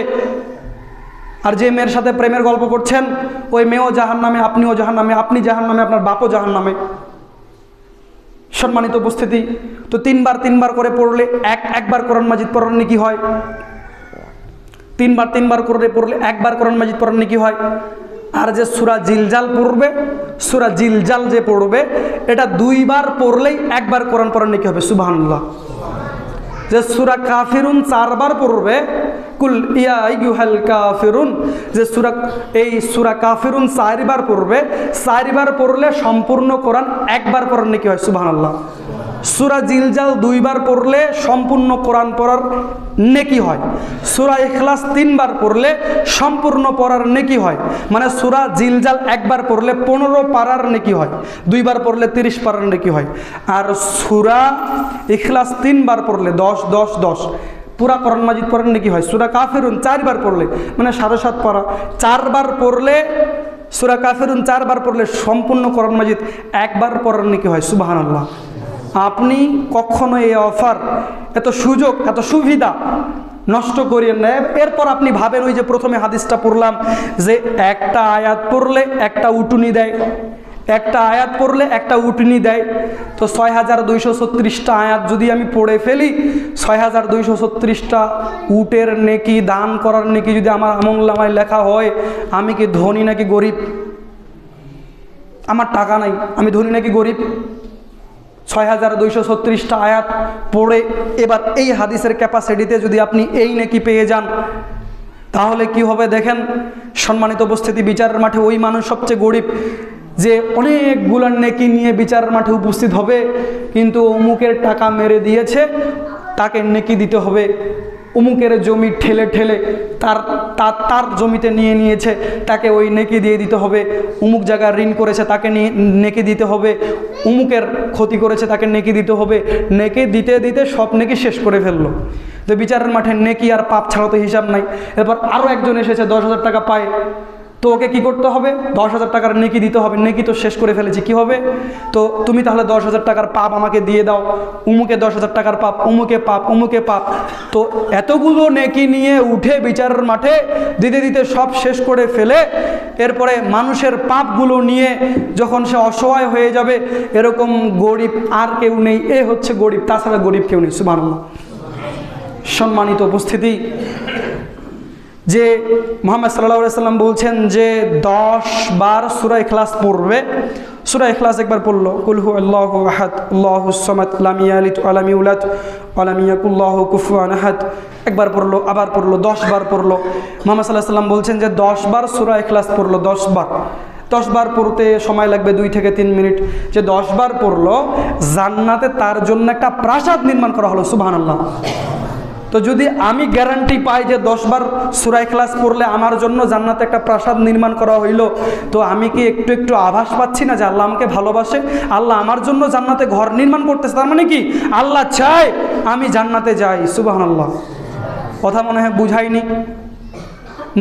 আর যে মেয়ের সাথে প্রেমের গল্প করছেন, ওই মেয়েও জাহান্নামে, আপনিও জাহান্নামে, আপনি জাহান্নামে, আপনার বাপও জাহান্নামে। সম্মানিত উপস্থিতি, তো 3 বার করে পড়লে একবার কোরআন মাজিদ পড়ার নেকি হয়। 3 বার করে পড়লে একবার কোরআন মাজিদ পড়ার নেকি হয়। আর যে সূরা জিলজাল পড়বে, সূরা জিলজাল যে পড়বে, এটা 2 বার পড়লেই একবার কোরআন পড়ার নেকি হবে। সুবহানাল্লাহ। যে সূরা কাফিরুন 4 বার পড়বে, কুল ইয়া আইয়ুহাল কাফিরুন, যে সূরা কাফিরুন 4 বার পড়বে, 4 বার পড়লে সম্পূর্ণ কোরআন একবার পড়ার নেকি হয়। সুবহানাল্লাহ। সূরা জিলজাল 2 বার পড়লে সম্পূর্ণ কোরআন পড়ার নেকি হয়। সূরা ইখলাস 3 বার পড়লে সম্পূর্ণ পড়ার নেকি হয়, মানে সূরা জিলজাল একবার পড়লে 15 পারার নেকি হয়, 2 বার পড়লে 30 পারার নেকি হয়। আর সূরা ইখলাস 3 বার পড়লে 10 পুরা কোরআন মাজিদ পড়ার নেকি হয়। সূরা কাফিরুন 4 বার পড়লে মানে 7.5 পারা, 4 বার পড়লে সূরা কাফিরুন 4 বার পড়লে সম্পূর্ণ কোরআন মাজিদ একবার পড়ার নেকি হয়। সুবহানাল্লাহ। আপনি কখনো এই অফার, এত সুযোগ, এত সুবিধা নষ্ট করিয়েন না। এরপর আপনি ভাবেন, ওই যে প্রথমে হাদিসটা পড়লাম যে একটা আয়াত পড়লে একটা উটুনি দেয়, একটা আয়াত পড়লে একটা উটুনি দেয়। তো 6236টা আয়াত যদি আমি পড়ে ফেলি, 6236টা উটের নেকি, দান করার নেকি যদি আমার আমলনামায় লেখা হয়, আমি কি ধনী নাকি গরিব? আমার টাকা নাই, আমি ধনী নাকি গরিব? 6236টা আয়াত পড়ে এবার এই হাদিসের ক্যাপাসিটিতে যদি আপনি এই নেকি পেয়ে যান, তাহলে কি হবে দেখেন। সম্মানিত উপস্থিতি, বিচারের মাঠে ওই মানুষ সবচেয়ে গরিব যে অনেকগুলো নেকি নিয়ে বিচারের মাঠে উপস্থিত হবে, কিন্তু অমুকের টাকা মেরে দিয়েছে, তাকে নেকি দিতে হবে। অমুকের জমি ঠেলে তার জমিতে নিয়েছে, তাকে ওই নেকি দিয়ে দিতে হবে। অমুক জায়গায় ঋণ করেছে, তাকে নেকি দিতে হবে। অমুকের ক্ষতি করেছে, তাকে নেকি দিতে হবে। নেকি দিতে দিতে সব নেকি শেষ করে ফেললো। তো বিচারের মাঠে নেকি আর পাপ ছাড়া তো হিসাব নাই। এরপর আরও একজন এসেছে, 10,000 টাকা পায়, তো ওকে কী করতে হবে? 10,000 টাকার নেকি দিতে হবে। নেকি তো শেষ করে ফেলেছি, কি হবে? তো তুমি তাহলে 10,000 টাকার পাপ আমাকে দিয়ে দাও। উমুকে 10,000 টাকার পাপ, অমুকে পাপ। তো এতগুলো নেকি নিয়ে উঠে বিচারের মাঠে দিতে দিতে সব শেষ করে ফেলে, এরপরে মানুষের পাপগুলো নিয়ে যখন সে অসহায় হয়ে যাবে, এরকম গরিব আর কেউ নেই, এ হচ্ছে গরিব, তাছাড়া গরিব কেউ নেই। সুবহানাল্লাহ। সম্মানিত উপস্থিতি, যে মুহাম্মদ সাল্লাল্লাহু আলাইহি সাল্লাম বলছেন যে 10 বার সূরা ইখলাস পড়বে। সূরা ইখলাস একবার পড়লো, কুল হু আল্লাহু আহাদ আল্লাহুস সামাদ লাম ইয়ালিদ ওয়া লাম ইউলাদ ওয়া লাম ইয়াকুল লাহু কুফুয়ান আহাদ, একবার পড়লো, আবার পড়লো, 10 বার পড়লো। মুহাম্মদ সাল্লাল্লাহু আলাইহি সাল্লাম বলছেন যে 10 বার সূরা ইখলাস পড়লো, 10 বার। 10 বার পড়তে সময় লাগবে 2 থেকে 3 মিনিট। যে 10 বার পড়লো, জান্নাতে তার জন্য একটা প্রাসাদ নির্মাণ করা হলো। সুবহানাল্লাহ। তো যদি আমি গ্যারান্টি পাই যে 10 বার সূরা ইখলাস পড়লে আমার জন্য জান্নাতে একটা প্রাসাদ নির্মাণ করা হইল, তো আমি কি একটু একটু আভাস পাচ্ছি না যে আল্লাহ আমাকে ভালোবাসে, আল্লাহ আমার জন্য জান্নাতে ঘর নির্মাণ করতেছে? তার মানে কি আল্লাহ চায় আমি জান্নাতে যাই। সুবহানাল্লাহ। কথা মনে হয় বুঝাইনি।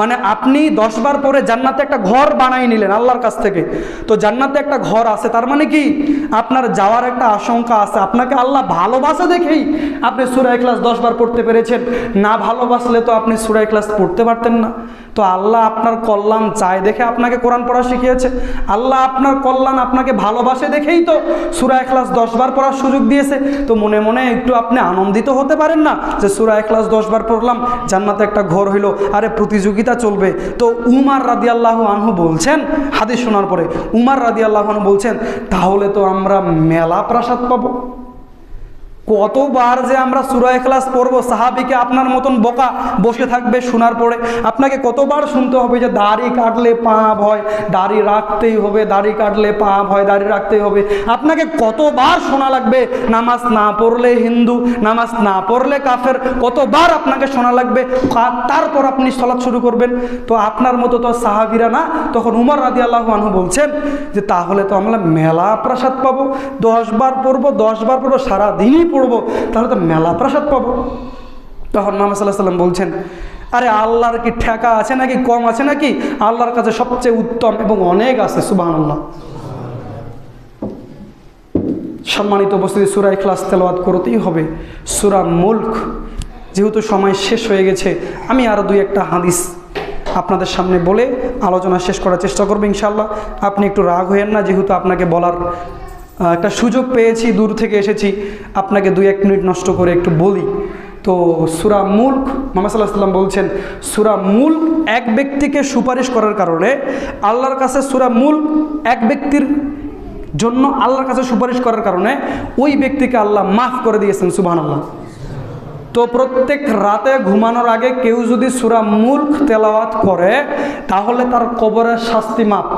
মানে আপনি 10 বার পরে জান্নাতে একটা ঘর বানাই নিলেন আল্লাহর কাছ থেকে, তো জান্নাতে একটা ঘর আছে, তার মানে কি আপনার যাওয়ার একটা আশঙ্কা আছে। আপনাকে আল্লাহ ভালোবাসে দেখেই আপনি সূরা ইখলাস 10 বার পড়তে পেরেছেন, না ভালোবাসলে তো আপনি সূরা ইখলাস পড়তে পারতেন না। তো আল্লাহ আপনার কল্যাণ চায় দেখে আপনাকে কোরআন পড়া শিখিয়েছে। আল্লাহ আপনার কল্যাণ আপনাকে ভালোবাসে দেখেই তো সূরা ইখলাস 10 বার পড়ার সুযোগ দিয়েছে। তো মনে মনে একটু আপনি আনন্দিত হতে পারেন না যে সূরা ইখলাস 10 বার পড়লাম, জান্নাতে একটা ঘর হইলো। আরে প্রতিযোগিতা চলবে। তো উমর রাদিয়াল্লাহু আনহু বলছেন, হাদিস শোনার পরে উমর রাদিয়াল্লাহু আনহু বলছেন, তাহলে তো আমরা মেলা প্রাসাদ পাবো। কতবার যে আমরা সূরা ইখলাস পড়বো, সাহাবীকে আপনার মতন বোকা বসে থাকবে শোনার পরে। আপনাকে কতবার শুনতে হবে যে দাড়ি কাটলে পাপ হয়, দাড়ি রাখতেই হবে, দাড়ি কাটলে পাপ হয়, দাড়ি রাখতেই হবে। আপনাকে কতবার শোনা লাগবে নামাজ না পড়লে হিন্দু, নামাজ না পড়লে কাফের, কতবার আপনাকে শোনা লাগবে, তারপর আপনি সালাত শুরু করবেন। তো আপনার মতো তো সাহাবীরা না। তখন উমর রাদিয়াল্লাহু আনহু বলছেন যে তাহলে তো আমরা মেলা প্রাসাদ পাবো। 10 বার পড়বো, 10 বার পড়বো, সারাদিনই পড়বো, তাহলে তো মেলা প্রাসাদ পাবো। তখন মুহাম্মদ সাল্লাল্লাহু আলাইহি ওয়াসাল্লাম বলছেন, আরে আল্লাহর কি ঠেকা আছে নাকি, কম আছে নাকি? আল্লাহর কাছে সবচেয়ে উত্তম এবং অনেক আছে। সুবহানাল্লাহ। সম্মানিত উপস্থিতি, সূরা ইখলাস তেলাওয়াত করতেই হবে। সূরা মুলক, যেহেতু সময় শেষ হয়ে গেছে, আমি আরও 2-1টা হাদিস আপনাদের সামনে বলে আলোচনা শেষ করার চেষ্টা করবো ইনশাআল্লাহ। আপনি একটু রাগ হইয়েন না, যেহেতু আপনাকে বলার একটা সুযোগ পেয়েছি, দূর থেকে এসেছি, আপনাকে 2-1 মিনিট নষ্ট করে একটু বলি। তো সূরা মুলক, মুহাম্মদ সাল্লাল্লাহু আলাইহি ওয়াসাল্লাম বলছেন, সূরা মুলক এক ব্যক্তিকে সুপারিশ করার কারণে আল্লাহর কাছে, সূরা মুলক এক ব্যক্তির জন্য আল্লাহর কাছে সুপারিশ করার কারণে ওই ব্যক্তিকে আল্লাহ মাফ করে দিয়েছেন। সুবহানাল্লাহ। তো প্রত্যেক রাতে ঘুমানোর আগে কেউ যদি সূরা মুলক তেলাওয়াত করে তাহলে তার কবরের শাস্তি মাফ।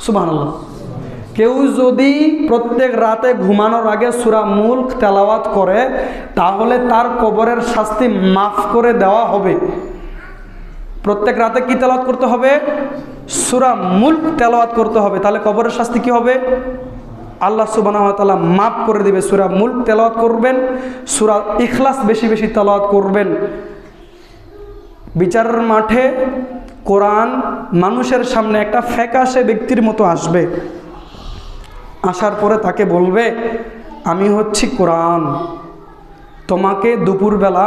সুবহানাল্লাহ। কেউ যদি প্রত্যেক রাতে ঘুমানোর আগে সূরা মুলক তেলাওয়াত করে তাহলে তার কবরের শাস্তি মাফ করে দেওয়া হবে। প্রত্যেক রাতে কি তেলাওয়াত করতে হবে? সূরা মুলক তেলাওয়াত করতে হবে। তাহলে কবরের শাস্তি কি হবে? আল্লাহ সুবহানাহু ওয়া তাআলা মাফ করে দিবে। সূরা মুলক তেলাওয়াত করবেন, সূরা ইখলাস বেশি বেশি তেলাওয়াত করবেন। বিচারের মাঠে কোরআন মানুষের সামনে একটা ফ্যাকাশে ব্যক্তির মতো আসবে। আসার পরে তাকে বলবে, আমি হচ্ছি কোরআন, তোমাকে দুপুরবেলা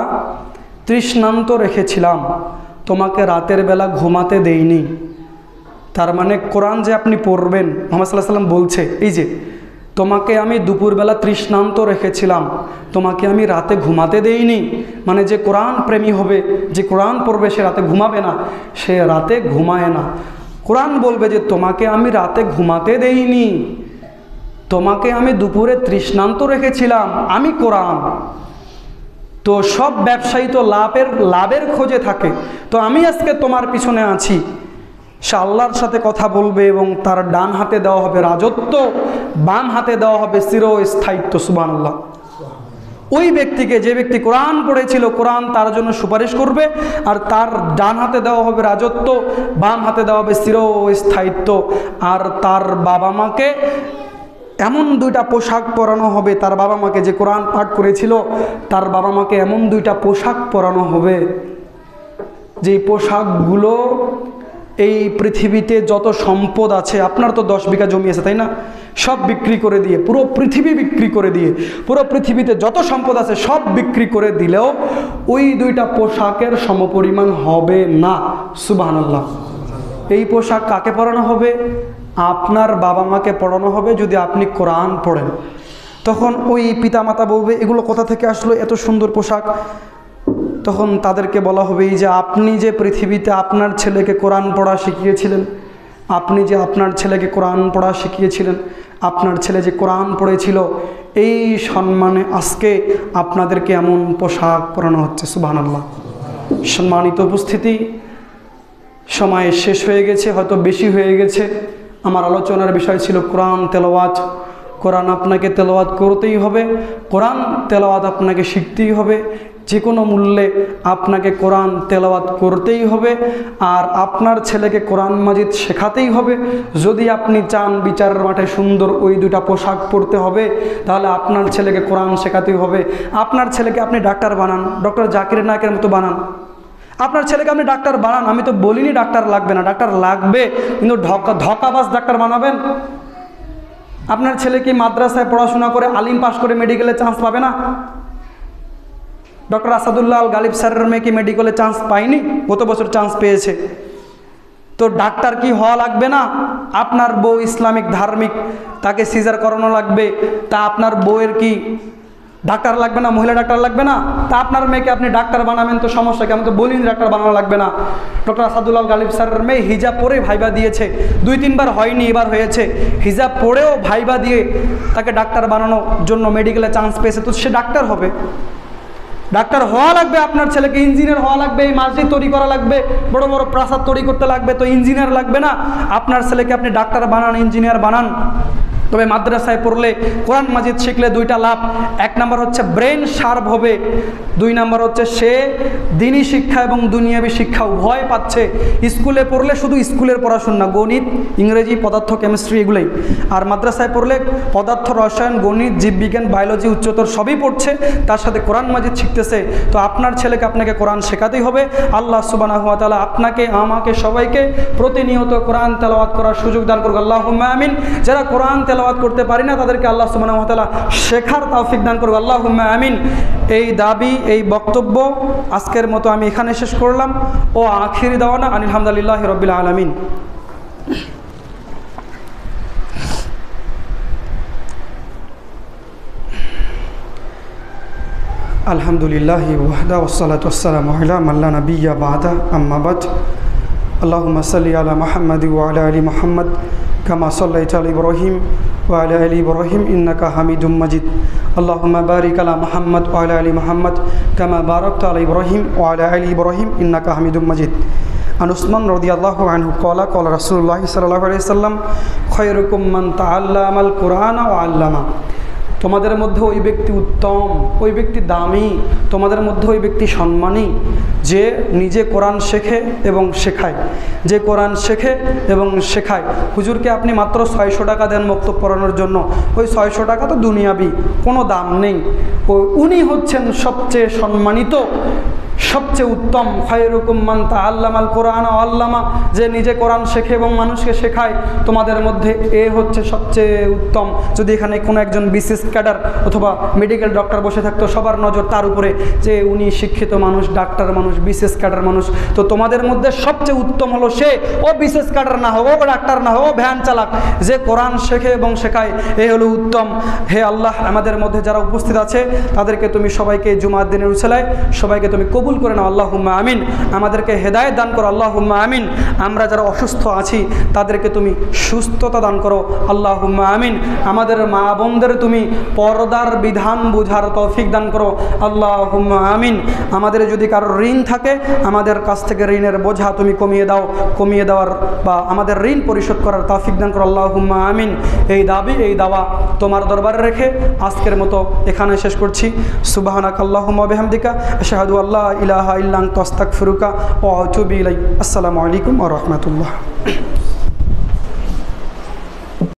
তৃষ্ণান্ত রেখেছিলাম, তোমাকে রাতের বেলা ঘুমাতে দেইনি। তার মানে কোরআন যে আপনি পড়বেন, মুহাম্মদ সাল্লাল্লাহু আলাইহি ওয়াসাল্লাম বলছে, এই যে তোমাকে আমি দুপুরবেলা তৃষ্ণান্ত রেখেছিলাম, তোমাকে আমি রাতে ঘুমাতে দেইনি। মানে যে কোরআন প্রেমী হবে, যে কোরআন পড়বে, সে রাতে ঘুমাবে না, সে রাতে ঘুমায় না। কোরআন বলবে যে তোমাকে আমি রাতে ঘুমাতে দেইনি, তোমাকে আমি দুপুরে তৃষ্ণান্ত রেখেছিলাম, আমি কোরআন। তো সব ব্যবসায়ী তো লাভের খোঁজে থাকে, তো আমি আজকে তোমার পিছনে আছি। সে আল্লাহর সাথে কথা বলবে এবং তার ডান হাতে দেওয়া হবে রাজত্ব, বাম হাতে দেওয়া হবে চিরস্থায়িত্ব। সুবহানাল্লাহ। ওই ব্যক্তিকে, যে ব্যক্তি কোরআন পড়েছিল, কোরআন তার জন্য সুপারিশ করবে, আর তার ডান হাতে দেওয়া হবে রাজত্ব, বাম হাতে দেওয়া হবে চিরস্থায়িত্ব। আর তার বাবা মাকে এমন 2টা পোশাক পরানো হবে, তার বাবা মাকে, যে কোরআন পাঠ করেছিল তার বাবা মাকে এমন 2টা পোশাক পরানো হবে, যে পোশাকগুলো এই পৃথিবীতে যত সম্পদ আছে, আপনার তো 10 বিঘা জমি আছে তাই না, সব বিক্রি করে দিয়ে, পুরো পৃথিবী বিক্রি করে দিয়ে, পুরো পৃথিবীতে যত সম্পদ আছে সব বিক্রি করে দিলেও ওই 2টা পোশাকের সমপরিমাণ হবে না। সুবহানাল্লাহ। এই পোশাক কাকে পরানো হবে? আপনার বাবা মাকে পড়ানো হবে যদি আপনি কোরআন পড়েন। তখন ওই পিতামাতা বলবে, এগুলো কোথা থেকে আসলো এত সুন্দর পোশাক? তখন তাদেরকে বলা হবে এই যে আপনি যে পৃথিবীতে আপনার ছেলেকে কোরআন পড়া শিখিয়েছিলেন, আপনি যে আপনার ছেলেকে কোরআন পড়া শিখিয়েছিলেন, আপনার ছেলে যে কোরআন পড়েছিল, এই সম্মানে আজকে আপনাদেরকে এমন পোশাক পরানো হচ্ছে। সুবহানাল্লাহ। সম্মানিত উপস্থিতি, সময় শেষ হয়ে গেছে, হয়তো বেশি হয়ে গেছে। আমার আলোচনার বিষয় ছিল কোরআন তেলাওয়াত। কোরআন আপনাকে তেলাওয়াত করতেই হবে, কোরআন তেলাওয়াত আপনাকে শিখতেই হবে, যে কোনো মূল্যে আপনাকে কোরআন তেলাওয়াত করতেই হবে। আর আপনার ছেলেকে কোরআন মাজিদ শেখাতেই হবে। যদি আপনি চান বিচারের মাঠে সুন্দর ওই দুটা পোশাক পরতে হবে, তাহলে আপনার ছেলেকে কোরআন শেখাতেই হবে। আপনার ছেলেকে আপনি ডাক্তার বানান, ডক্টর জাকির নায়কের মতো বানান। আপনার ছেলেকে আপনি ডাক্তার বানান, আমি তো বলিনি ডাক্তার লাগবে না, ডাক্তার লাগবে, কিন্তু ধকাবাজ ডাক্তার বানাবেন। আপনার ছেলে কি মাদ্রাসায় পড়াশোনা করে আলিম পাস করে মেডিকেলে চান্স পাবে না? ডক্টর আসাদুল্লাহ আল গালিব স্যারের মেয়ে কি মেডিকেলে চান্স পায়নি? গত বছর চান্স পেয়েছে। তো ডাক্তার কি হওয়া লাগবে না? আপনার বউ ইসলামিক ধার্মিক, তাকে সিজার করানো লাগবে, তা আপনার বউয়ের কি ডাক্তার লাগবে না? মহিলা ডাক্তার লাগবে না? তা আপনার মেয়েকে আপনি ডাক্তার বানাবেন, তো সমস্যা কি? আমি তো বলিনি ডাক্তার বানানো লাগবে না। ডক্টর আসাদুল্লাহ গালিব স্যারের মেয়ে হিজাব পরে ভাইবা দিয়েছে, 2-3 বার হয়নি, এবার হয়েছে। হিজাব পরেও ভাইবা দিয়ে তাকে ডাক্তার বানানোর জন্য মেডিকেলে চান্স পেয়েছে, তো সে ডাক্তার হবে। ডাক্তার হওয়া লাগবে, আপনার ছেলেকে ইঞ্জিনিয়ার হওয়া লাগবে, এই মসজিদ তৈরি করা লাগবে, বড় বড় প্রাসাদ তৈরি করতে লাগবে, তো ইঞ্জিনিয়ার লাগবে না? আপনার ছেলেকে আপনি ডাক্তার বানান, ইঞ্জিনিয়ার বানান। তবে মাদ্রাসায় পড়লে কোরআন মাজিদ শিখলে 2টা লাভ। 1 নম্বর হচ্ছে ব্রেন শার্প হবে, 2 নম্বর হচ্ছে সে দিনী শিক্ষা এবং দুনিয়াবী শিক্ষা উভয় পাচ্ছে। স্কুলে পড়লে শুধু স্কুলের পড়াশোনা, গণিত, ইংরেজি, পদার্থ, কেমিস্ট্রি এগুলোই। আর মাদ্রাসায় পড়লে পদার্থ, রসায়ন, গণিত, জীববিজ্ঞান, বায়োলজি, উচ্চতর সবই পড়ছে, তার সাথে কোরআন মাজিদ শিখতেছে। তো আপনার ছেলেকে আপনাকে কোরআন শেখাতেই হবে। আল্লাহ সুবহানাহু ওয়া তাআলা আপনাকে, আমাকে, সবাইকে প্রতিনিয়ত কোরআন তেলাওয়াত করার সুযোগ দান করুক। আল্লাহুম্মা আমিন। যারা কোরআন তেলাওয়াত করতে পারি না, তাদেরকে আল্লাহ সুবহানাহু ওয়া তাআলা শেখার তৌফিক দান করুক। আল্লাহুম্মা আমিন। এই দাবি, এই বক্তব্য আজকের মতো আমি এখানে শেষ করলাম। ও আখিরি দাওয়ানা আলহামদুলিল্লাহি রাব্বিল আলামিন। আলহামদুলিল্লাহি ওয়াহদা ওয়াসসালাতু ওয়াসসালামু আলা মান লা নাবিয়্যা বা'দা, আম্মা বাদ। আল্লাহুম্মা সাল্লি আলা মুহাম্মাদি ওয়া আলা আলি মুহাম্মাদ কামা সাল্লাইতা আলা ইব্রাহিম ওয়া আলা আলি ইব্রাহিম ইন্নাকা হামিদুম মাজিদ। আল্লাহুম্মা বারিক আলা মুহাম্মাদ ওয়া আলা আলি মুহাম্মাদ কামা বারাকতা আলা ইব্রাহিম ওয়া আলা আলি ইব্রাহিম ইন্নাকা হামিদুম মাজিদ। আন উসমান রাদিয়াল্লাহু আনহু ক্বালা ক্বালা রাসূলুল্লাহ সাল্লাল্লাহু আলাইহি ওয়াসাল্লাম খায়রুকুম মান তাআল্লামাল কুরআনা ওয়া আল্লামা। তোমাদের মধ্যে ওই ব্যক্তি উত্তম, ওই ব্যক্তি দামি, তোমাদের মধ্যে ওই ব্যক্তি সম্মানী যে নিজে কোরআন শেখে এবং শেখায়। যে কোরআন শেখে এবং শেখায়। হুজুরকে আপনি মাত্র 600 টাকা দেন বক্তব্য পড়ানোর জন্য, ওই 600 টাকা তো দুনিয়াবি, কোনো দাম নেই। উনি হচ্ছেন সবচেয়ে সম্মানিত, সবচেয়ে উত্তম। খায়রুকুম মান তাআল্লামাল কুরআনা ওয়া আল্লামা, যে নিজে কোরআন শেখে এবং মানুষকে শেখায়, তোমাদের মধ্যে এ হচ্ছে সবচেয়ে উত্তম। যদি এখানে কোনো একজন বিশেষ ক্যাডার অথবা মেডিকেল ডক্টর বসে থাকতো, সবার নজর তার উপরে যে উনি শিক্ষিত মানুষ, ডাক্তার মানুষ, বিশেষ ক্যাডার মানুষ। তো তোমাদের মধ্যে সবচেয়ে উত্তম হলো সে, ও বিশেষ ক্যাডার না হোক, ও ডাক্তার না হোক, ও ভ্যান চালাক, যে কোরআন শেখে এবং শেখায়, এ হলো উত্তম। হে আল্লাহ, আমাদের মধ্যে যারা উপস্থিত আছে তাদেরকে তুমি সবাইকে জুমার দিনের উসিলায় সবাইকে তুমি কবুল করে নাও। আল্লাহুম্মা আমিন। আমাদেরকে হেদায়েত দান করো। আল্লাহুম্মা আমিন। আমরা যারা অসুস্থ আছি তাদেরকে তুমি সুস্থতা দান করো। আল্লাহুম্মা আমিন। আমাদের মা বোনদের তুমি পর্দার বিধান বুঝার তৌফিক দান করো। আল্লাহুম্মা আমিন। আমাদের যদি কারো ঋণ থাকে, আমাদের কাছ থেকে ঋণের বোঝা তুমি কমিয়ে দাও, কমিয়ে দেওয়ার বা আমাদের ঋণ পরিশোধ করার তৌফিক দান করো। আল্লাহুম্মা আমিন। এই দাবি, এই দাওয়া তোমার দরবারে রেখে আজকের মতো এখানে শেষ করছি। সুবহানাকাল্লাহুম্মা বিহামদিকা আশহাদু আল্লা ইলাহা ইল্লা আনতা আস্তাগফিরুকা ওয়া আতুবু ইলাইক। আসসালামু আলাইকুম ওয়া রাহমাতুল্লাহ।